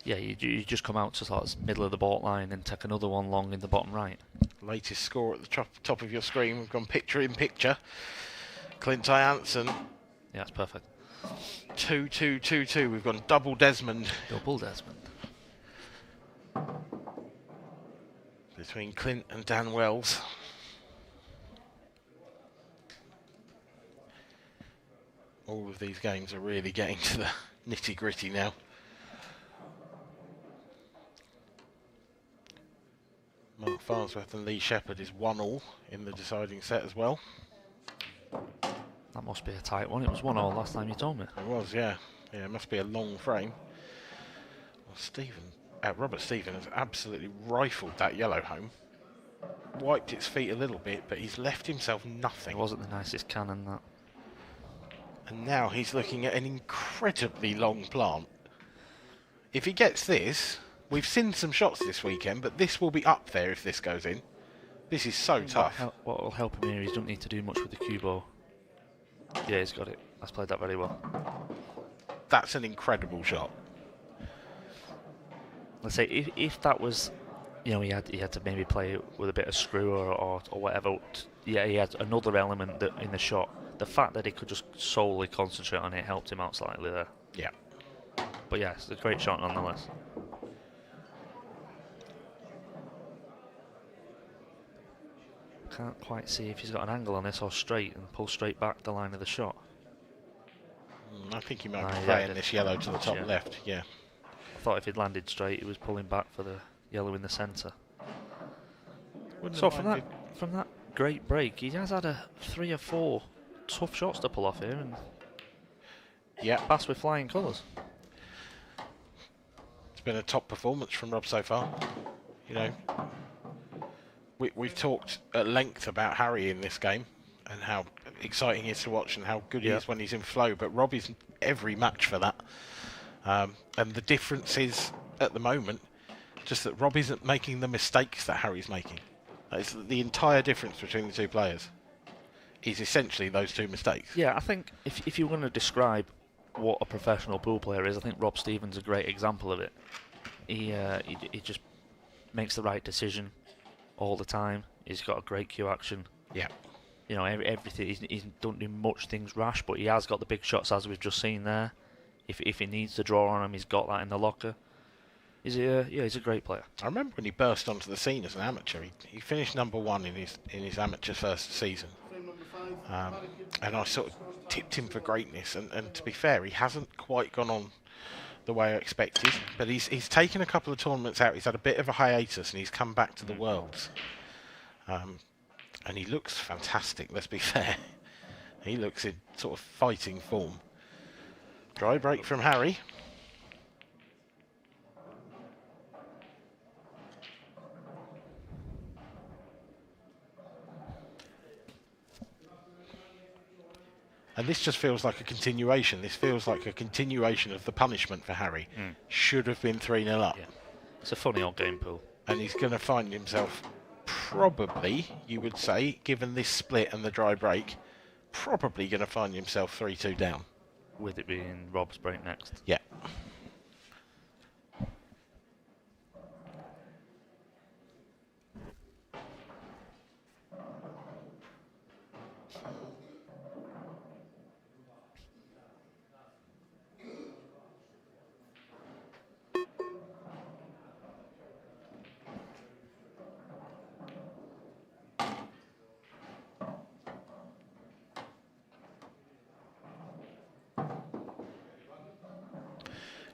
yeah, you just come out to sort of middle of the baulk line and take another one long in the bottom right. Latest score at the top of your screen. We've gone picture in picture. Clint Jansen. Yeah, that's perfect. 2-2-2-2. We've gone double Desmond. Double Desmond. Between Clint and Dan Wells. All of these games are really getting to the nitty gritty now. Mark Farnsworth and Lee Shepherd is 1-1 in the deciding set as well. That must be a tight one. It was 1-1 last time you told me. It was, yeah. Yeah, it must be a long frame. Well, Robert Stephen has absolutely rifled that yellow home. Wiped its feet a little bit, but he's left himself nothing. It wasn't the nicest cannon, that. And now he's looking at an incredibly long plant. If he gets this, we've seen some shots this weekend, but this will be up there if this goes in. This is so tough. What will help him here, he doesn't need to do much with the cue ball. Yeah, he's got it. That's played that very well. That's an incredible shot. Let's say if that was, you know, he had to maybe play it with a bit of screw or whatever. Yeah, he had another element that in the shot. The fact that he could just solely concentrate on it helped him out slightly there. Yeah. But yeah, it's a great shot nonetheless. Can't quite see if he's got an angle on this or straight and pull straight back the line of the shot. I think he might be playing this yellow to the top left, yeah. I thought if he'd landed straight, he was pulling back for the yellow in the centre. So from that great break, he has had 3 or 4 tough shots to pull off here and pass with flying colours. It's been a top performance from Rob so far. You know, we've talked at length about Harry in this game and how exciting he is to watch and how good he is when he's in flow, but Rob is every match for that. And the difference is, at the moment, just that Rob isn't making the mistakes that Harry's making. It's the entire difference between the two players is essentially those 2 mistakes. Yeah, I think if you were going to describe what a professional pool player is, I think Rob Stevens is a great example of it. He just makes the right decision all the time. He's got a great cue action. Yeah. You know, everything. He's don't do much things rash, but he has got the big shots as we've just seen there. If he needs to draw on him, he's got that in the locker. He's a great player. I remember when he burst onto the scene as an amateur. He finished #1 in his amateur first season, and I sort of tipped him for greatness. And to be fair, he hasn't quite gone on the way I expected. But he's taken a couple of tournaments out. He's had a bit of a hiatus, and he's come back to the Worlds. And he looks fantastic. Let's be fair. He looks in sort of fighting form. Dry break from Harry. And this just feels like a continuation. This feels like a continuation of the punishment for Harry. Should have been 3-0 up. Yeah. It's a funny old game pool. And he's going to find himself probably, you would say, given this split and the dry break, probably going to find himself 3-2 down. With it being Rob's break next. Yeah.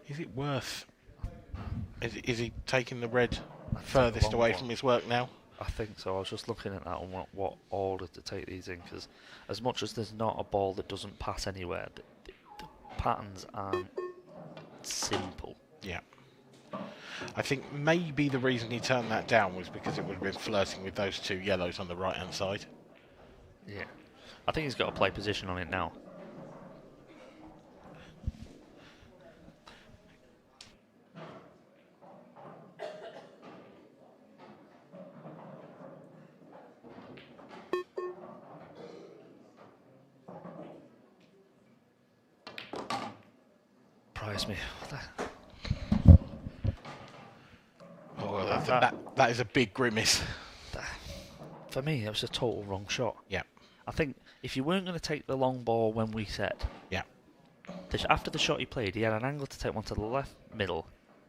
Is it worth... Is he taking the red furthest away from his work now? I think so. I was just looking at that and what order to take these in, because as much as there's not a ball that doesn't pass anywhere, the patterns aren't simple. Yeah. I think maybe the reason he turned that down was because it would have been flirting with those 2 yellows on the right-hand side. Yeah. I think he's got to play position on it now. surprised me. That is a big grimace. For me, it was a total wrong shot. Yeah. I think if you weren't going to take the long ball when we set, Yeah. After the shot he played, he had an angle to take one to the left middle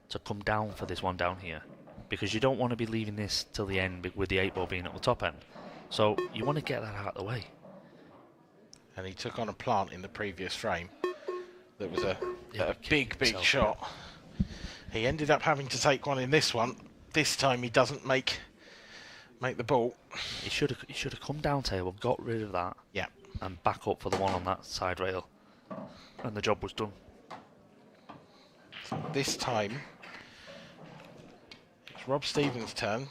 to come down for this one down here. Because you don't want to be leaving this till the end with the 8 ball being at the top end. So you want to get that out of the way. And he took on a plant in the previous frame that was a big himself. shot. He ended up having to take one in this one. This time he doesn't make the ball. He should have come down table, got rid of that, Yeah. and back up for the one on that side rail, and the job was done. So this time it's Rob Stevens' turn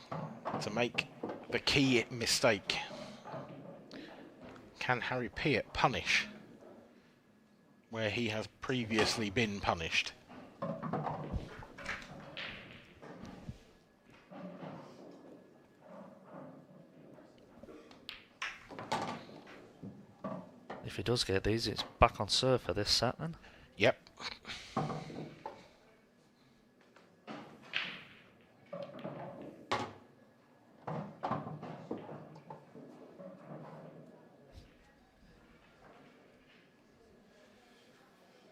to make the key mistake. Can Harry Peart punish where he has previously been punished? If he does get these, it's back on serve for this set then. Yep.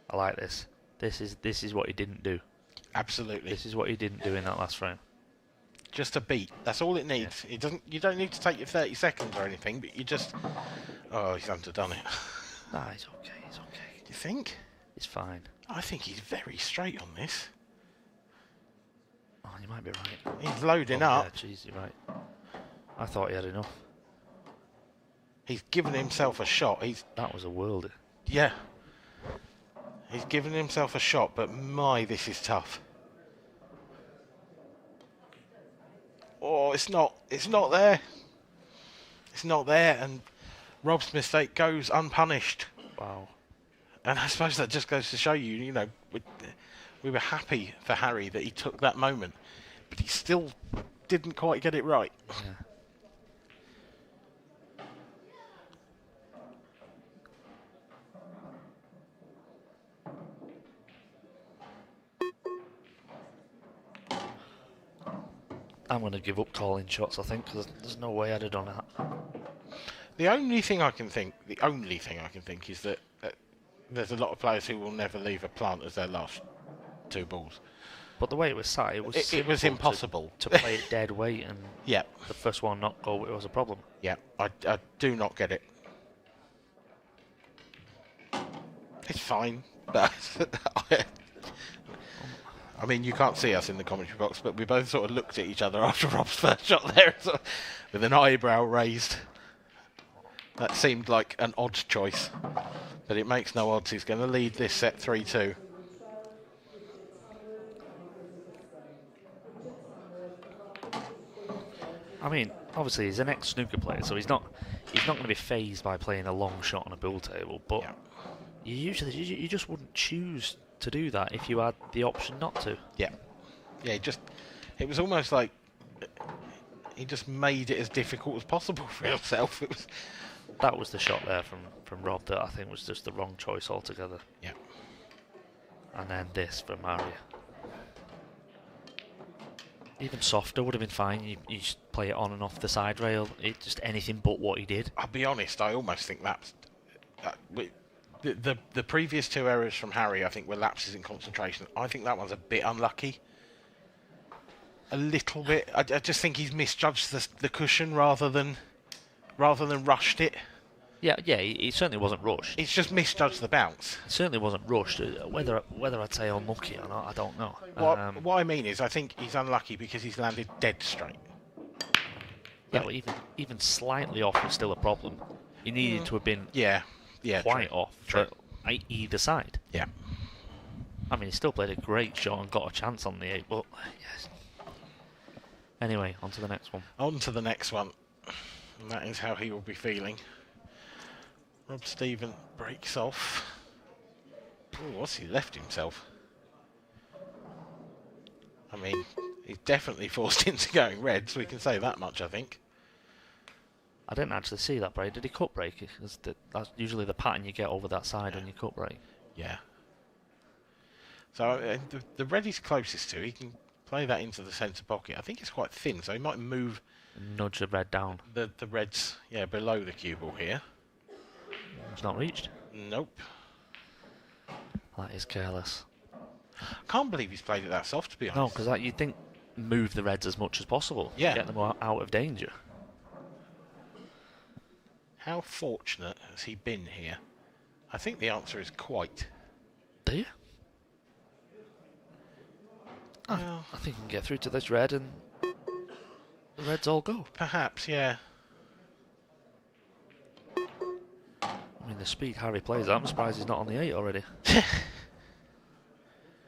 I like this. This is what he didn't do. Absolutely. This is what he didn't do in that last frame. Just a beat. That's all it needs. Yeah. It doesn't. You don't need to take your 30 seconds or anything, but you just. Oh, he's underdone it. Nah, he's okay. He's okay. Do you think? He's fine. I think he's very straight on this. Oh, you might be right. He's loading Oh, up. Yeah, jeez, you're right. I thought he had enough. He's given himself a shot. That was a worldie. Yeah. He's given himself a shot, but my, this is tough. Oh, it's not there. It's not there, and Rob's mistake goes unpunished. Wow. And I suppose that just goes to show you, you know, we were happy for Harry that he took that moment, but he still didn't quite get it right. Yeah. I'm going to give up calling shots, I think, because there's no way I'd have done that. The only thing I can think is that there's a lot of players who will never leave a plant as their last 2 balls. But the way it was sat, it was impossible to play it dead weight, and yeah, the first one not go, it was a problem. Yeah, I do not get it. It's fine, but I mean, you can't see us in the commentary box, but we both sort of looked at each other after Rob's first shot there, with an eyebrow raised. That seemed like an odd choice, but it makes no odds. He's going to lead this set 3-2. I mean, obviously he's an ex-snooker player, so he's not going to be phased by playing a long shot on a pool table. But you just wouldn't choose to do that if you had the option not to. Yeah, it was almost like he just made it as difficult as possible for himself. That was the shot there from Rob that I think was just the wrong choice altogether. Yeah. And then this from Mario. Even softer would have been fine. You just play it on and off the side rail. It just anything but what he did. I'll be honest. I almost think that's the previous 2 errors from Harry. I think were lapses in concentration. I think that one's a bit unlucky. A little bit. I just think he's misjudged the cushion rather than rushed it. Yeah. He certainly wasn't rushed. It's just misjudged the bounce. It certainly wasn't rushed. Whether I'd say unlucky or not, I don't know. What I mean is, I think he's unlucky because he's landed dead straight. Yeah, well, even slightly off was still a problem. He needed to have been quite off for either side. Yeah. I mean, he still played a great shot and got a chance on the 8, but yes. Anyway, on to the next one. On to the next one. And that is how he will be feeling. Rob Stephen breaks off. Oh, what's he left himself? I mean, he's definitely forced into going red, so we can say that much, I think. I didn't actually see that break. Did he cut break? That's usually the pattern you get over that side when you cut break. Yeah. So the red he's closest to, he can play that into the centre pocket. I think it's quite thin, so he might move... Nudge the red down. The red's, below the cue ball here. It's not reached. Nope. That is careless. Can't believe he's played it that soft, to be honest. No, because you'd think move the reds as much as possible. Yeah. Get them out of danger. How fortunate has he been here? I think the answer is quite. Do you? I think you can get through to this red and the reds all go. Perhaps, yeah. I mean, the speed Harry plays, I'm surprised he's not on the 8 already.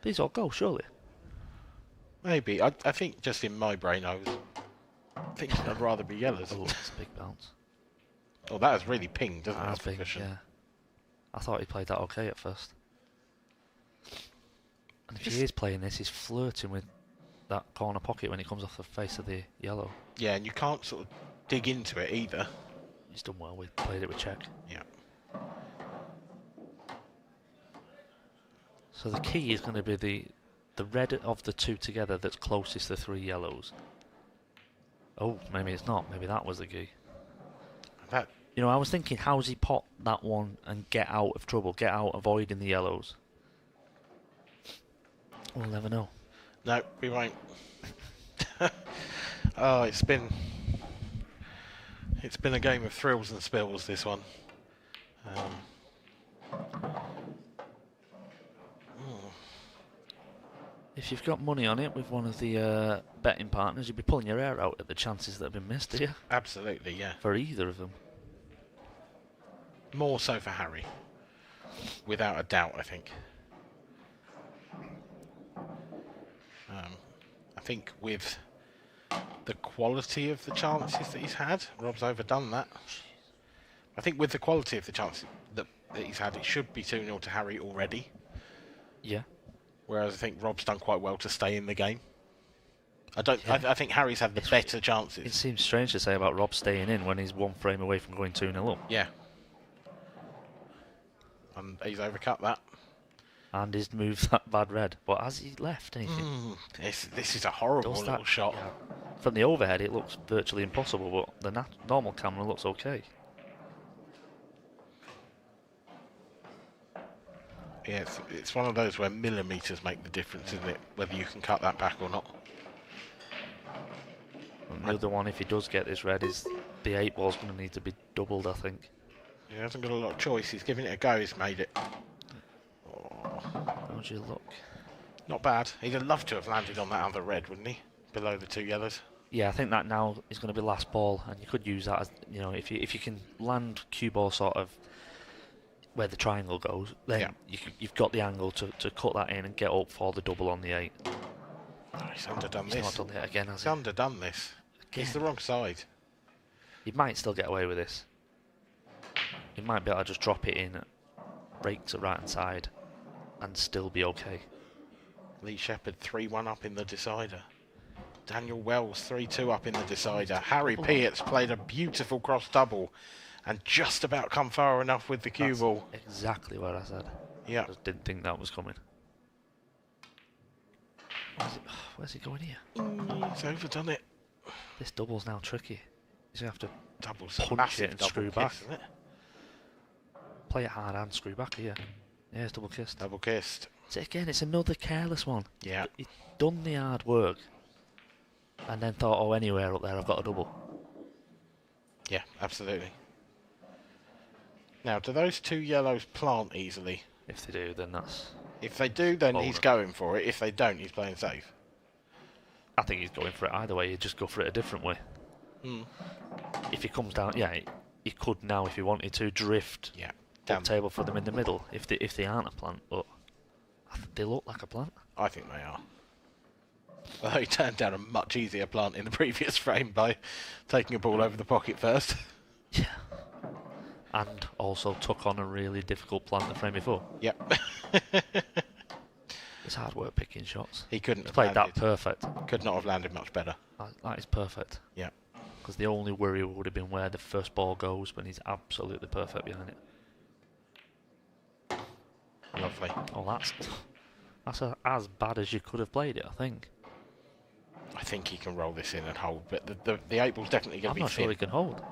These all go, surely. Maybe. I think just in my brain I was thinking I'd rather be yellows. Oh, that's a big bounce. Oh, that was really pinged, doesn't it? That's big, yeah. I thought he played that okay at first. And if he is playing this, he's flirting with that corner pocket when he comes off the face of the yellow. Yeah, and you can't sort of dig into it either. He's done well. We played it with check. Yeah. So the key is going to be the red of the two together that's closest to 3 yellows. Oh, maybe it's not. Maybe that was the key. That... You know, I was thinking, how does he pot that one and get out of trouble, get out avoiding the yellows? We'll never know. No, we won't. Oh, it's been a game of thrills and spills, this one. If you've got money on it with one of the betting partners, you'd be pulling your hair out at the chances that have been missed here. Absolutely, yeah. For either of them. More so for Harry. Without a doubt, I think. I think with the quality of the chances that he's had, Rob's overdone that. I think with the quality of the chances that he's had, it should be 2-0 to Harry already. Yeah. Whereas I think Rob's done quite well to stay in the game. I think Harry's had the better chances. It seems strange to say about Rob staying in when he's one frame away from going 2-0 up. Yeah. And he's overcut that. And he's moved that bad red. But has he left anything? This is a horrible little shot. Yeah. From the overhead, it looks virtually impossible, but the normal camera looks okay. Yeah, it's one of those where millimetres make the difference, isn't it? Whether you can cut that back or not. And the other one, if he does get this red, is the 8 ball's going to need to be doubled, I think. He hasn't got a lot of choice. He's giving it a go. He's made it. Oh. How'd you look? Not bad. He'd have loved to have landed on that other red, wouldn't he? Below the 2 yellows. Yeah, I think that now is going to be last ball, and you could use that as, you know, if you can land cue ball sort of where the triangle goes, then you've got the angle to cut that in and get up for the double on the 8. Oh, he's underdone this. He's not done it again, has He's he? underdone this. Again. He's the wrong side. He might still get away with this. He might be able to just drop it in, break to right hand side, and still be okay. Lee Shepherd 3-1 up in the decider. Daniel Wells 3-2 up in the decider. Harry Peart's played a beautiful cross double and just about come far enough with the cue ball. Exactly what I said. Yeah. Just didn't think that was coming. Where's he going here? He's overdone it. This double's now tricky. He's going to have to Double's punch massive it and double screw kiss, back. isn't it? Play it hard and screw back here. Yeah, it's double kissed. Double kissed. So again, it's another careless one. Yeah. He's done the hard work and then thought, oh, anywhere up there I've got a double. Yeah, absolutely. Now, do those 2 yellows plant easily? If they do, then that's... If they do, then he's Older. going for it. If they don't, he's playing safe. I think he's going for it either way. He'd just go for it a different way. If he comes down, yeah, he could now, if he wanted to, drift Down table for them in the middle if they aren't a plant, but they look like a plant. I think they are. Although he turned down a much easier plant in the previous frame by taking a ball over the pocket first. Yeah. And also took on a really difficult plant the frame before. Yep. It's hard work picking shots. He couldn't He's have played landed. that perfect. Could not have landed much better. That is perfect. Yeah. Because the only worry would have been where the first ball goes, when he's absolutely perfect behind it. Lovely. Oh, That's as bad as you could have played it, I think. I think he can roll this in and hold, but the 8-ball's definitely going to be I'm not thin. sure he can hold.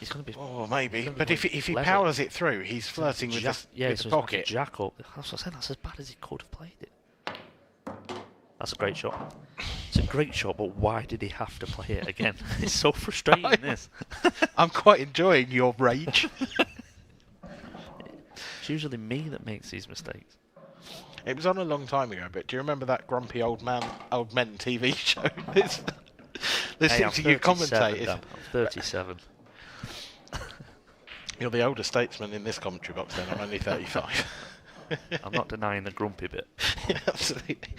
He's going to be... Oh, maybe. But if he level. powers it through, he's flirting with the pocket. Jack up. That's what I said. That's as bad as he could have played it. That's a great shot. It's a great shot, but why did he have to play it again? It's so frustrating, this. I'm quite enjoying your rage. It's usually me that makes these mistakes. It was on a long time ago, but do you remember that grumpy old men TV show? Listening to you commentate. I'm 37. You're the older statesman in this commentary box then. I'm only 35. I'm not denying the grumpy bit. Yeah, absolutely.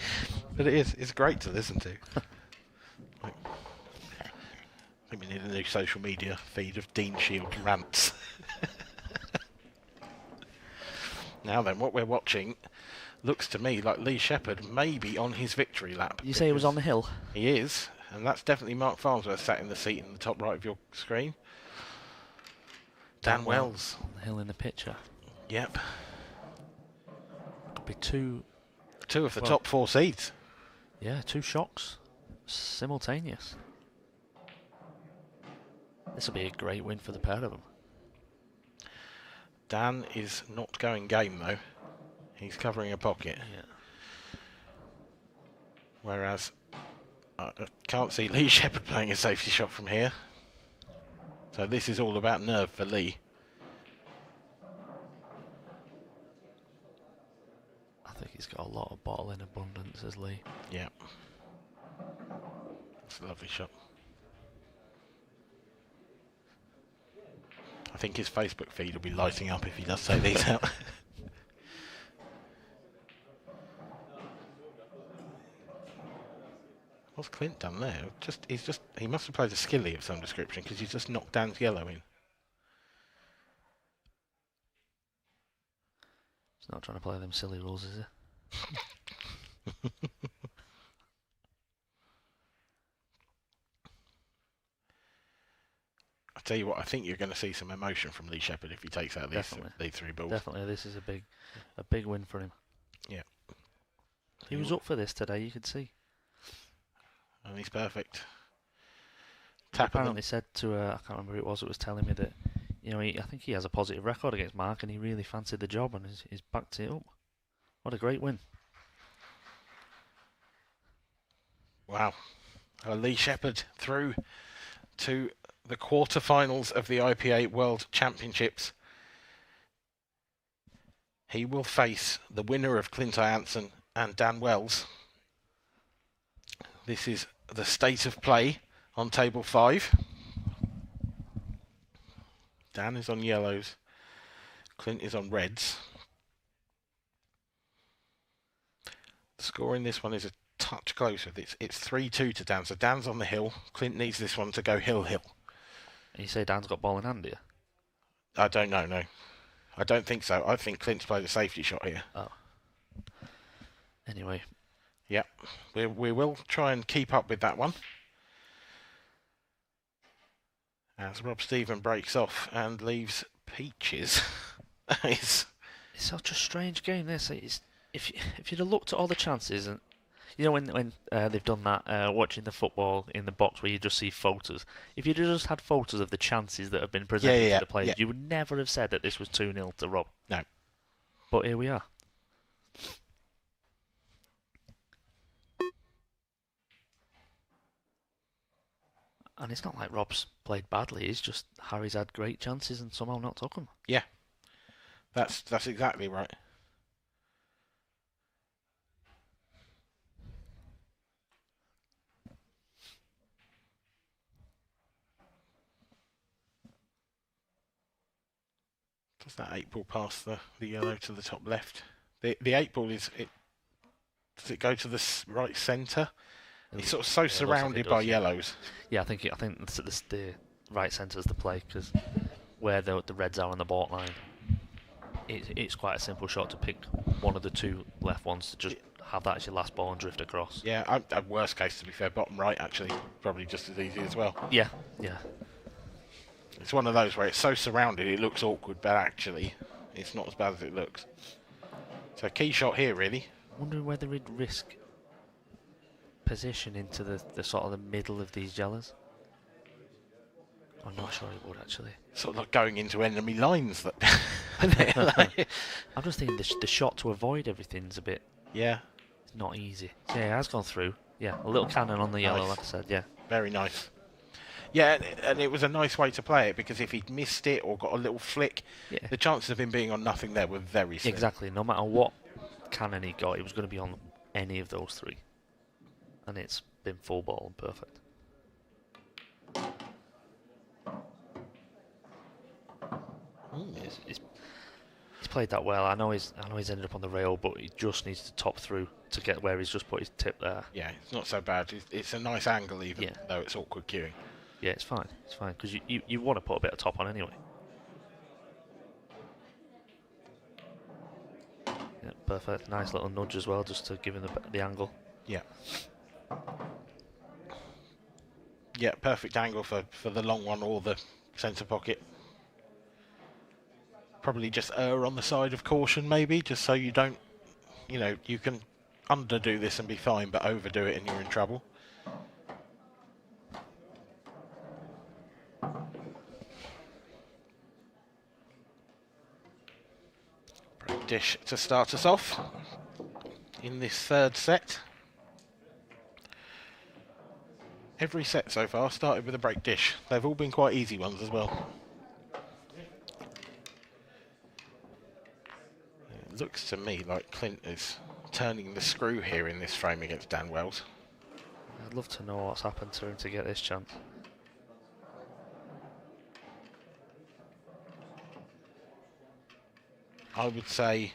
But it's great to listen to. I think we need a new social media feed of Dean Shield rants. Now then, what we're watching looks to me like Lee Shepherd may be on his victory lap. You say he was on the hill? He is, and that's definitely Mark Farnsworth sat in the seat in the top right of your screen. Dan Wells. On the hill in the picture. Yep. Could be two of the top 4 seeds. Yeah, 2 shocks. Simultaneous. This will be a great win for the pair of them. Dan is not going game though. He's covering a pocket. Yeah. Whereas I can't see Lee Shepherd playing a safety shot from here. So this is all about nerve for Lee. I think he's got a lot of bottle in abundance, as Lee. Yeah. It's a lovely shot. I think his Facebook feed will be lighting up if he does take these out. What's Clint done there? He must have played a skilly of some description because he's just knocked Dan's yellow in. He's not trying to play them silly rules, is he? I tell you what, I think you're going to see some emotion from Lee Shepherd if he takes out these 3 balls. Definitely, this is a big win for him. Yeah. He was up for this today, you could see. And he's perfect. He apparently said to, I can't remember who it was telling me that, you know, I think he has a positive record against Mark and he really fancied the job and he's backed it up. What a great win. Wow. Lee Shepherd through to the quarterfinals of the IPA World Championships. He will face the winner of Clint Jansen and Dan Wells. This is the state of play on table 5. Dan is on yellows. Clint is on reds. The score in this one is a touch closer. It's 3-2 to Dan. So Dan's on the hill. Clint needs this one to go hill-hill. And you say Dan's got ball in hand here? I don't know, no. I don't think so. I think Clint's played a safety shot here. Oh. Anyway. Yep. We will try and keep up with that one. As Rob Stephen breaks off and leaves Peaches. It's such a strange game, this. If you'd have looked at all the chances, and you know when they've done that, watching the football in the box where you just see photos, if you'd have just had photos of the chances that have been presented to the players, you would never have said that this was 2-0 to Rob. No. But here we are. And it's not like Rob's played badly, it's just Harry's had great chances and somehow not took them. Yeah. That's exactly right. Does that 8-ball pass the yellow to the top left? The 8-ball does it go to the right centre? It's sort of so surrounded by yellows. Yeah, I think the right centre is the play because where the reds are on the baulk line, it's quite a simple shot to pick one of the 2 left ones to just have that as your last ball and drift across. Yeah, worst case to be fair, bottom right actually probably just as easy as well. Yeah. It's one of those where it's so surrounded it looks awkward, but actually it's not as bad as it looks. So key shot here, really. Wondering whether he'd risk position into the sort of the middle of these yellows. I'm not sure he would actually. Sort of like going into enemy lines. That I'm just thinking the shot to avoid everything's a bit. Yeah. It's not easy. So yeah, it has gone through. Yeah, a little cannon on the yellow, Nice. like I said. Yeah. Very nice. Yeah, and it was a nice way to play it because if he'd missed it or got a little flick, Yeah. the chances of him being on nothing there were very slim. Exactly. No matter what cannon he got, he was going to be on any of those three, and it's been full ball and perfect. He's played that well. I know he's ended up on the rail, but he just needs to top through to get where he's just put his tip there. Yeah, it's not so bad. It's a nice angle even, Yeah. though it's awkward queuing. Yeah, it's fine. It's fine because you want to put a bit of top on anyway. Yeah, perfect. Nice little nudge as well, just to give him the angle. Yeah. Yeah, perfect angle for the long one or the centre pocket. Probably just err on the side of caution, maybe, just so you don't, you can underdo this and be fine, but overdo it and you're in trouble. Break dish to start us off in this third set. Every set so far started with a break dish. They've all been quite easy ones as well. It looks to me like Clint is turning the screw here in this frame against Dan Wells. I'd love to know what's happened to him to get this chance. I would say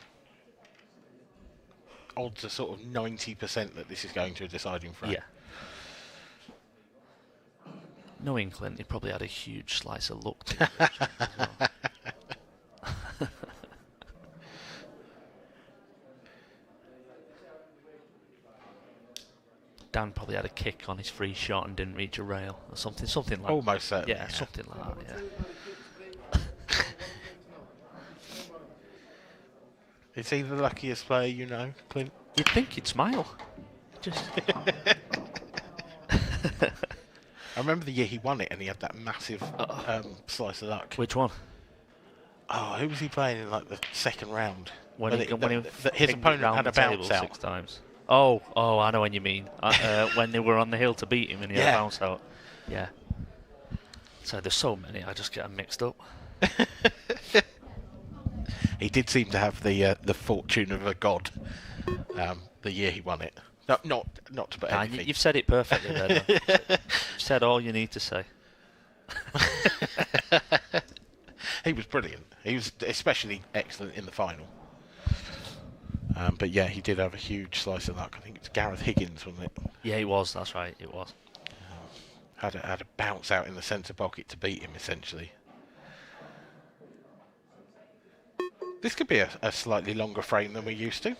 odds are sort of 90% that this is going to a deciding frame. Yeah. Knowing Clint, he probably had a huge slice of luck to as well. Dan probably had a kick on his free shot and didn't reach a rail or something like that. Almost certainly. Yeah, something like that, yeah. Is he the luckiest player you know, Clint? You'd think he'd smile. Just I remember the year he won it and he had that massive slice of luck. Which one? Oh, who was he playing in like the second round? When his opponent had a bounce out 6 times. Oh, I know when you mean. When they were on the hill to beat him and he had a bounce out. Yeah. So there's so many, I just get them mixed up. He did seem to have the fortune of a god the year he won it. No, not to put anything. You've said it perfectly there. You've said all you need to say. He was brilliant. He was especially excellent in the final. But yeah, he did have a huge slice of luck. I think it's Gareth Higgins, wasn't it? Yeah, it was. That's right. It was. Had a bounce out in the centre pocket to beat him, essentially. This could be a slightly longer frame than we're used to.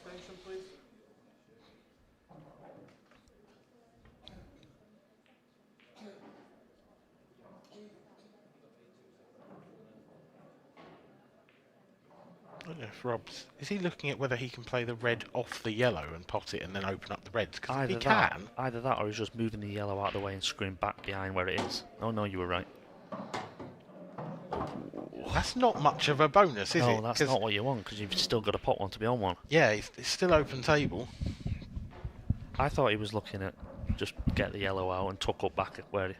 I don't know if Rob's... Is he looking at whether he can play the red off the yellow and pot it and then open up the reds? Because if he can... Either that or he's just moving the yellow out of the way and screwing back behind where it is. Oh, no, you were right. That's not much of a bonus, is it? No, that's not what you want, because you've still got to pot one to be on one. Yeah, it's still open table. I thought he was looking at just get the yellow out and tuck up back at where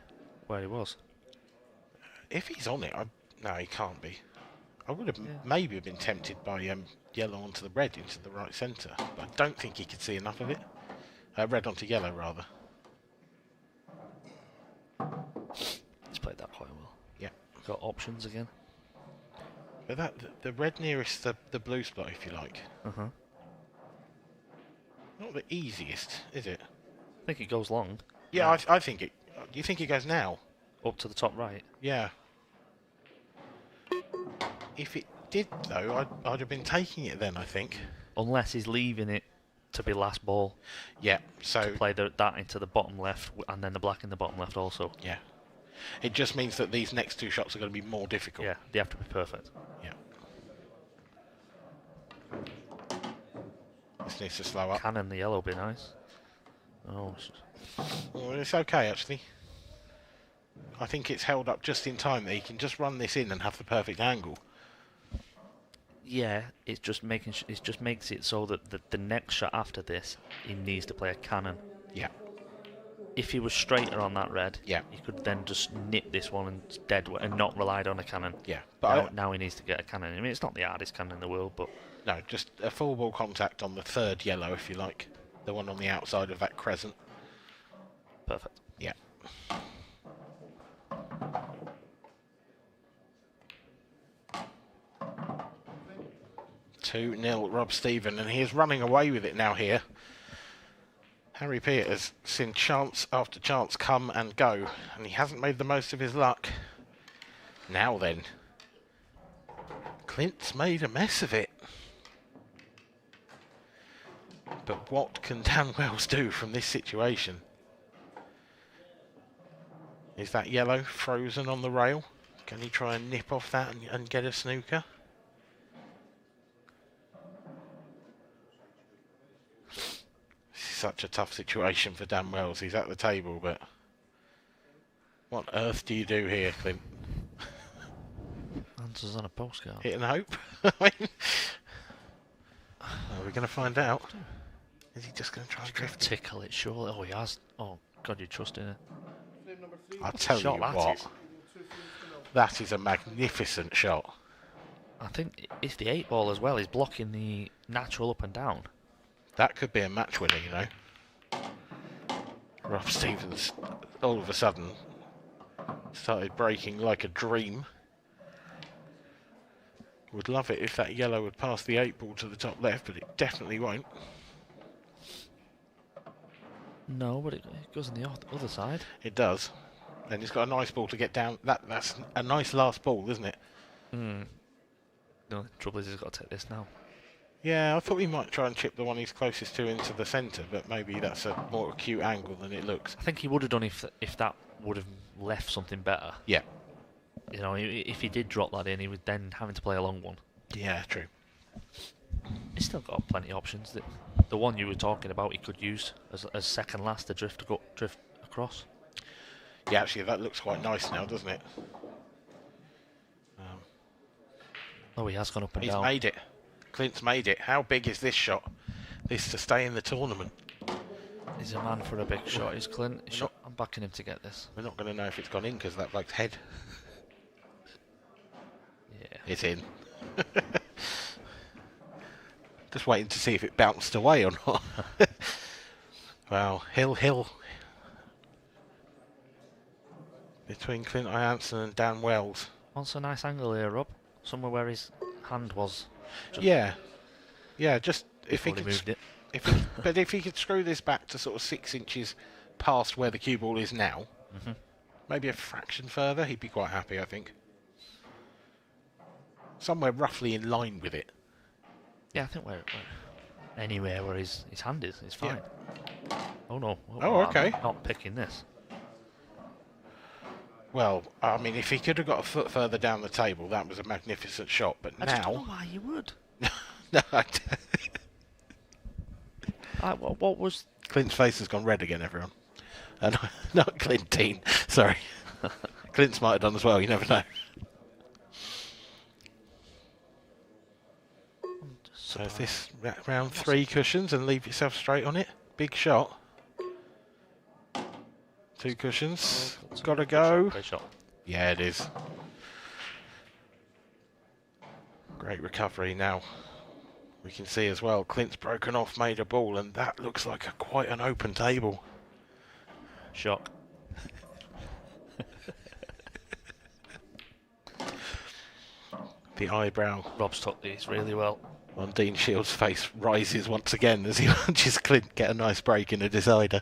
he was. If he's on it, no, he can't be. I would have maybe been tempted by yellow onto the red into the right centre, but I don't think he could see enough of it. Red onto yellow, rather. He's played that quite well. Yeah. Got options again. But the red nearest the blue spot, if you like. Uh-huh. Not the easiest, is it? I think it goes long. Yeah, I think it... Do you think it goes now? Up to the top right. Yeah. If it did, though, I'd have been taking it then, I think. Unless he's leaving it to be last ball. Yeah, so... To play that into the bottom left, and then the black in the bottom left also. Yeah. It just means that these next two shots are going to be more difficult. Yeah, they have to be perfect. Yeah. This needs to slow up. Cannon the yellow would be nice. Oh, Well, it's okay, actually. I think it's held up just in time that he can just run this in and have the perfect angle. yeah. It's just it just makes it so that the next shot after this, he needs to play a cannon. Yeah. If he was straighter on that red, Yeah. he could then just nip this one and dead and not relied on a cannon. Yeah. But now he needs to get a cannon. I mean, it's not the hardest cannon in the world, but no, just a full ball contact on the third yellow, if you like. The one on the outside of that crescent. perfect. Yeah. Two 0 Rob Stephen, and he is running away with it now here. Harry Peart has seen chance after chance come and go, and he hasn't made the most of his luck. Now then, Clint's made a mess of it. But what can Dan Wells do from this situation? Is that yellow frozen on the rail? Can he try and nip off that and get a snooker? Such a tough situation for Dan Wells. He's at the table, but what on earth do you do here, Clint? Answers on a postcard. Hit and hope? I mean, are we going to find out? Is he just going to try and drift it? Tickle it, surely. Oh, he has. Oh, God, you trust in it. Frame number 3. I'll tell you shot that what, is. 2 frames to nil. that is a magnificent shot. I think if the 8-ball as well is blocking the natural up and down. That could be a match winner, you know. Rob Stevens, all of a sudden, started breaking like a dream. Would love it if that yellow would pass the 8-ball to the top left, but it definitely won't. No, but it goes on the other side. It does. And it's got a nice ball to get down. That's a nice last ball, isn't it? No, the trouble is he's got to take this now. Yeah, I thought he might try and chip the one he's closest to into the centre, but maybe that's a more acute angle than it looks. I think he would have done if that would have left something better. Yeah. You know, if he did drop that in, he was then having to play a long one. Yeah, true. He's still got plenty of options. The one you were talking about, he could use as second last to drift across. Yeah, actually, that looks quite nice now, doesn't it? Oh, he has gone up and He's down. made it. Clint's made it. How big is this shot? This to stay in the tournament. He's a man for a big shot. He's Clint. I'm backing him to get this. We're not going to know if it's gone in because that bloke's head. Yeah. It's in. Just waiting to see if it bounced away or not. Wow, Hill. Between Clint Jansen and Dan Wells. Wants a nice angle here, Rob. Somewhere where his hand was. Yeah, just if he Before he could, moved it. but if he could screw this back to sort of 6 inches past where the cue ball is now, maybe a fraction further, he'd be quite happy, I think. Somewhere roughly in line with it. Yeah, I think anywhere where his hand is fine. Yeah. Oh no. Oh, okay. I'm not picking this. Well, I mean, if he could have got a foot further down the table, that was a magnificent shot. But I just don't know now, why you would. no, What was? Clint's face has gone red again, everyone. Not Clintine. Sorry, Clint's might have done as well. You never know. So is this round 3 cushions and leave yourself straight on it? Big shot. 2 cushions. Gotta go. Great shot. Yeah, it is. Great recovery now. We can see as well, Clint's broken off, made a ball, and that looks like quite an open table. Shock. The eyebrow Rob's took these really well. on Dean Shields' face rises once again as he watches Clint get a nice break in a decider.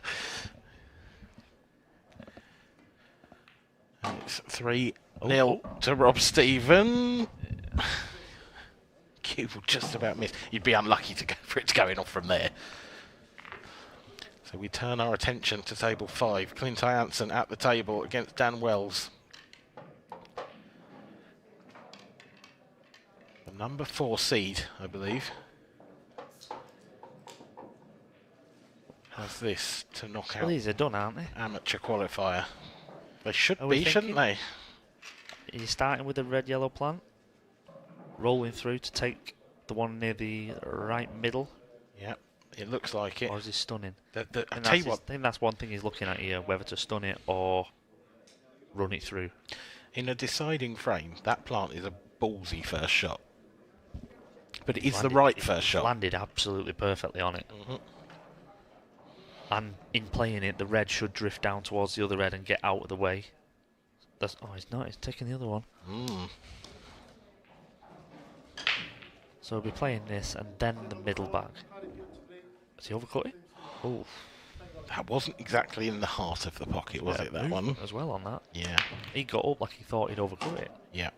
And it's 3-0 to Rob Stephen. Cue will just about miss. You'd be unlucky for it to go in off from there. So we turn our attention to table 5. Clint Jansen at the table against Dan Wells. The number 4 seed, I believe. has this to knock Well, out these are done, aren't they? amateur qualifier. They should Are we be, shouldn't they? Are you starting with the red-yellow plant? Rolling through to take the one near the right middle? Yep, it looks like it. Or is he stunning? I I tell you what, think that's one thing he's looking at here, whether to stun it or run it through. in a deciding frame, that plant is a ballsy first shot. But it is the right first shot. Landed absolutely perfectly on it. And in playing it, the red should drift down towards the other red and get out of the way. Oh, he's not. He's taking the other one. So we'll be playing this and then the middle back. Has he overcut it? Oh. That wasn't exactly in the heart of the pocket, was it, that one? As well on that. Yeah. He got up like he thought he'd overcut it. Yeah.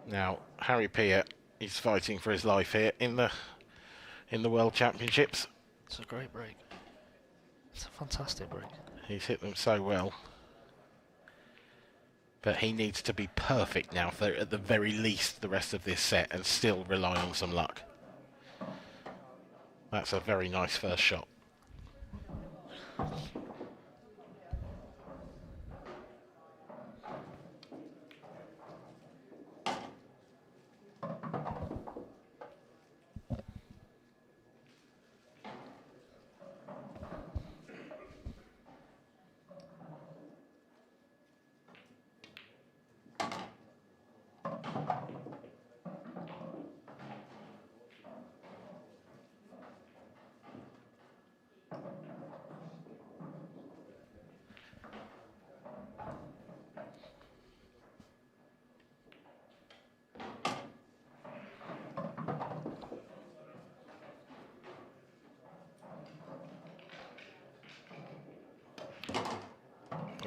Now, Harry Peart is fighting for his life here in the World Championships. It's a great break. It's a fantastic break. He's hit them so well. But he needs to be perfect now for, at the very least, the rest of this set and still rely on some luck. That's a very nice first shot.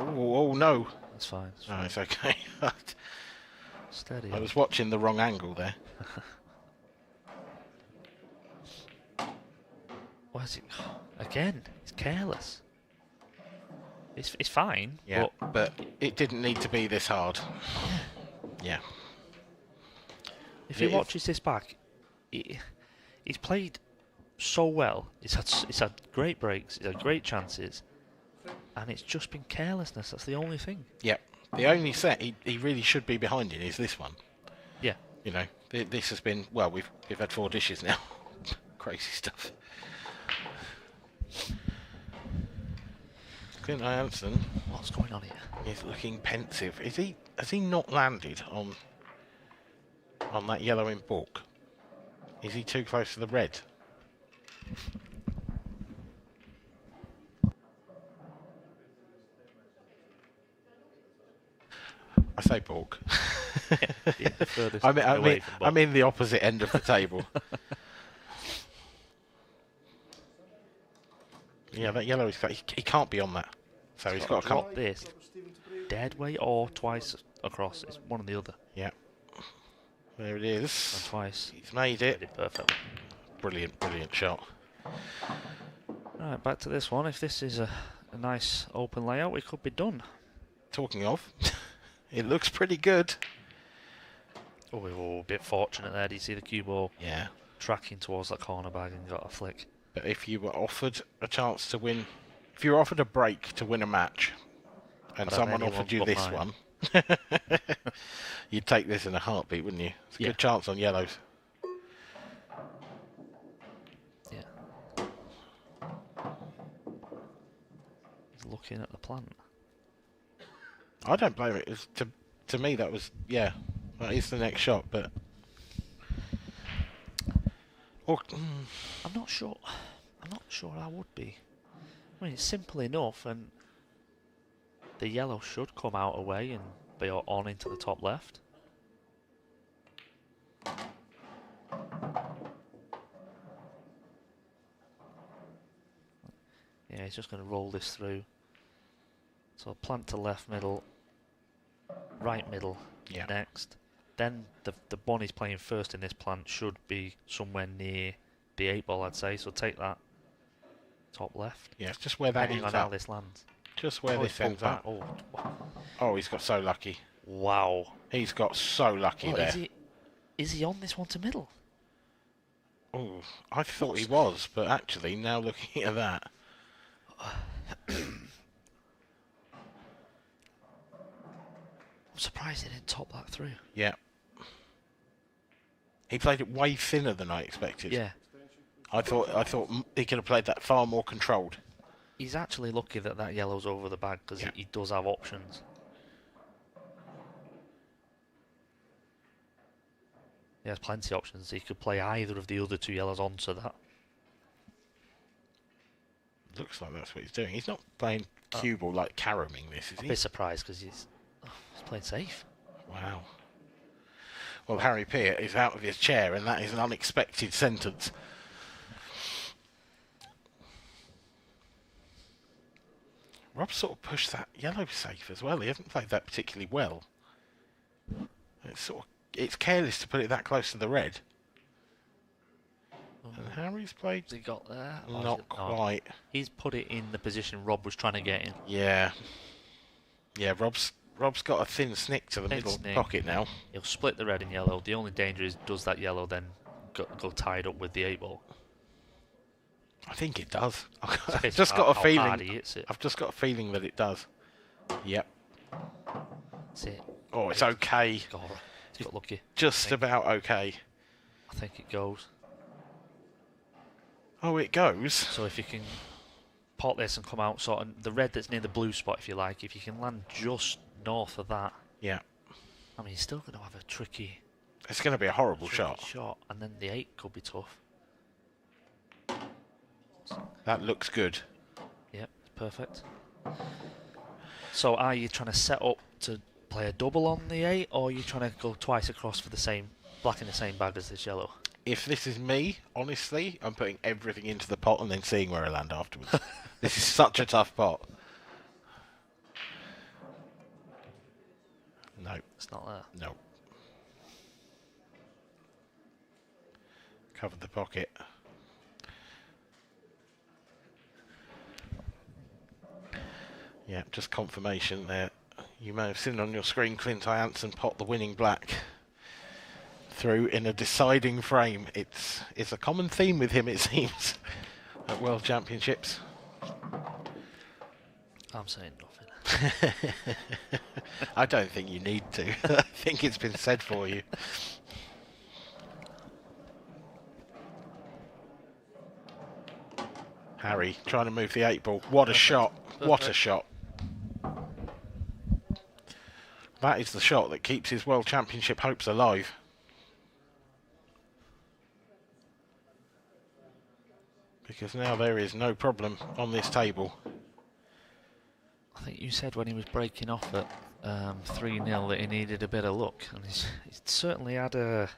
Oh no. That's fine. No, it's okay. Steady. I was watching the wrong angle there. Why is it? Again, it's careless. It's fine. Yeah, but it didn't need to be this hard. Yeah. If he watches this back, he's played so well. He's had great breaks. He's had great chances. And it's just been carelessness. That's the only thing. Yeah. The only set he really should be behind in is this one. Yeah. You know, this has been, well, we've had 4 dishes now. Crazy stuff. Clint Hansen. What's going on here? He's looking pensive. Has he not landed on that yellow in balk? Is he too close to the red? I say balk. Yeah, the furthest I'm away from balk. in the opposite end of the table. Yeah, that yellow is. He can't be on that. So he's got to come. Drop this dead weight or twice across. It's one or the other. Yeah. There it is. And twice. He's made it. Did it perfectly. Brilliant, brilliant shot. Right, back to this one. If this is a nice open layout, we could be done. Talking of, it looks pretty good. Oh, we were a bit fortunate there. Do you see the cue ball Yeah. tracking towards that corner bag and got a flick? But if you were offered a chance to win, if you were offered a break to win a match, and someone offered you this one, you'd take this in a heartbeat, wouldn't you? It's a good chance on yellows. Yeah. He's looking at the plant. I don't blame it. To me, that was, that is the next shot, but... I'm not sure. I'm not sure I would be. I mean, it's simple enough, and the yellow should come out away and be on into the top left. Yeah, he's just going to roll this through. So plant to left middle, right middle next. Then the one he's playing first in this plant should be somewhere near the 8-ball, I'd say. So take that top left. Yeah, it's just where that ends ends on how up. this lands. Just where this ends up. Oh, he's got so lucky. Wow. He's got so lucky there. Is he on this one to middle? Oh, I thought he was, but actually, now looking at that... I'm surprised he didn't top that through. Yeah. He played it way thinner than I expected. Yeah. I thought he could have played that far more controlled. He's actually lucky that that yellow's over the bag, because he does have options. He has plenty of options. He could play either of the other 2 yellows onto that. Looks like that's what he's doing. He's not playing cue ball like caroming this, is he? I'd be surprised, because he's playing safe. Wow. Well, Harry Peart is out of his chair, and that is an unexpected sentence. Rob sort of pushed that yellow safe as well. He hasn't played that particularly well. It's careless to put it that close to the red. And Harry's played... Has he got there? Not quite. He's put it in the position Rob was trying to get in. Yeah. Yeah, Rob's got a thin snick to the middle pocket now. He'll split the red and yellow. The only danger is, does that yellow then go tied up with the 8-ball? I think it does. I've just got a feeling. I've just got a feeling that it does. Yep. That's it. Oh, it's okay. God, he's got lucky. Just about okay. I think it goes. Oh, it goes. So if you can pot this and come out sort of the red that's near the blue spot, if you like, if you can land just north of that. Yeah. I mean, he's still going to have a tricky. It's going to be a horrible shot. And then the 8 could be tough. That looks good. Yep, perfect. So are you trying to set up to play a double on the 8, or are you trying to go twice across for the same black in the same bag as this yellow? If this is me, honestly, I'm putting everything into the pot and then seeing where I land afterwards. This is such a tough pot. No. It's not there. No. Covered the pocket. Yeah, just confirmation there. You may have seen on your screen Clint Jansen pot the winning black through in a deciding frame. It's a common theme with him, it seems, at World Championships. I'm saying nothing. I don't think you need to. I think it's been said for you. Harry trying to move the 8-ball. What a shot. What a shot. That is the shot that keeps his World Championship hopes alive. Because now there is no problem on this table. I think you said when he was breaking off at 3-0 that he needed a bit of luck. And he's certainly had a...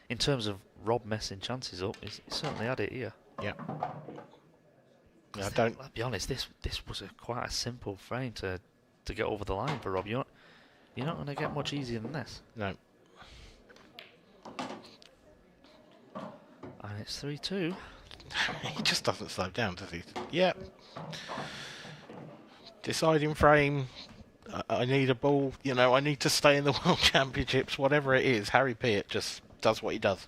In terms of Rob messing chances up, he's certainly had it here. Yeah. I'll be honest, this was quite a simple frame to get over the line for Rob. You're not going to get much easier than this. No. And it's 3-2. He just doesn't slow down, does he? Yep. Deciding frame. I need a ball. You know, I need to stay in the World Championships. Whatever it is, Harry Peart just does what he does.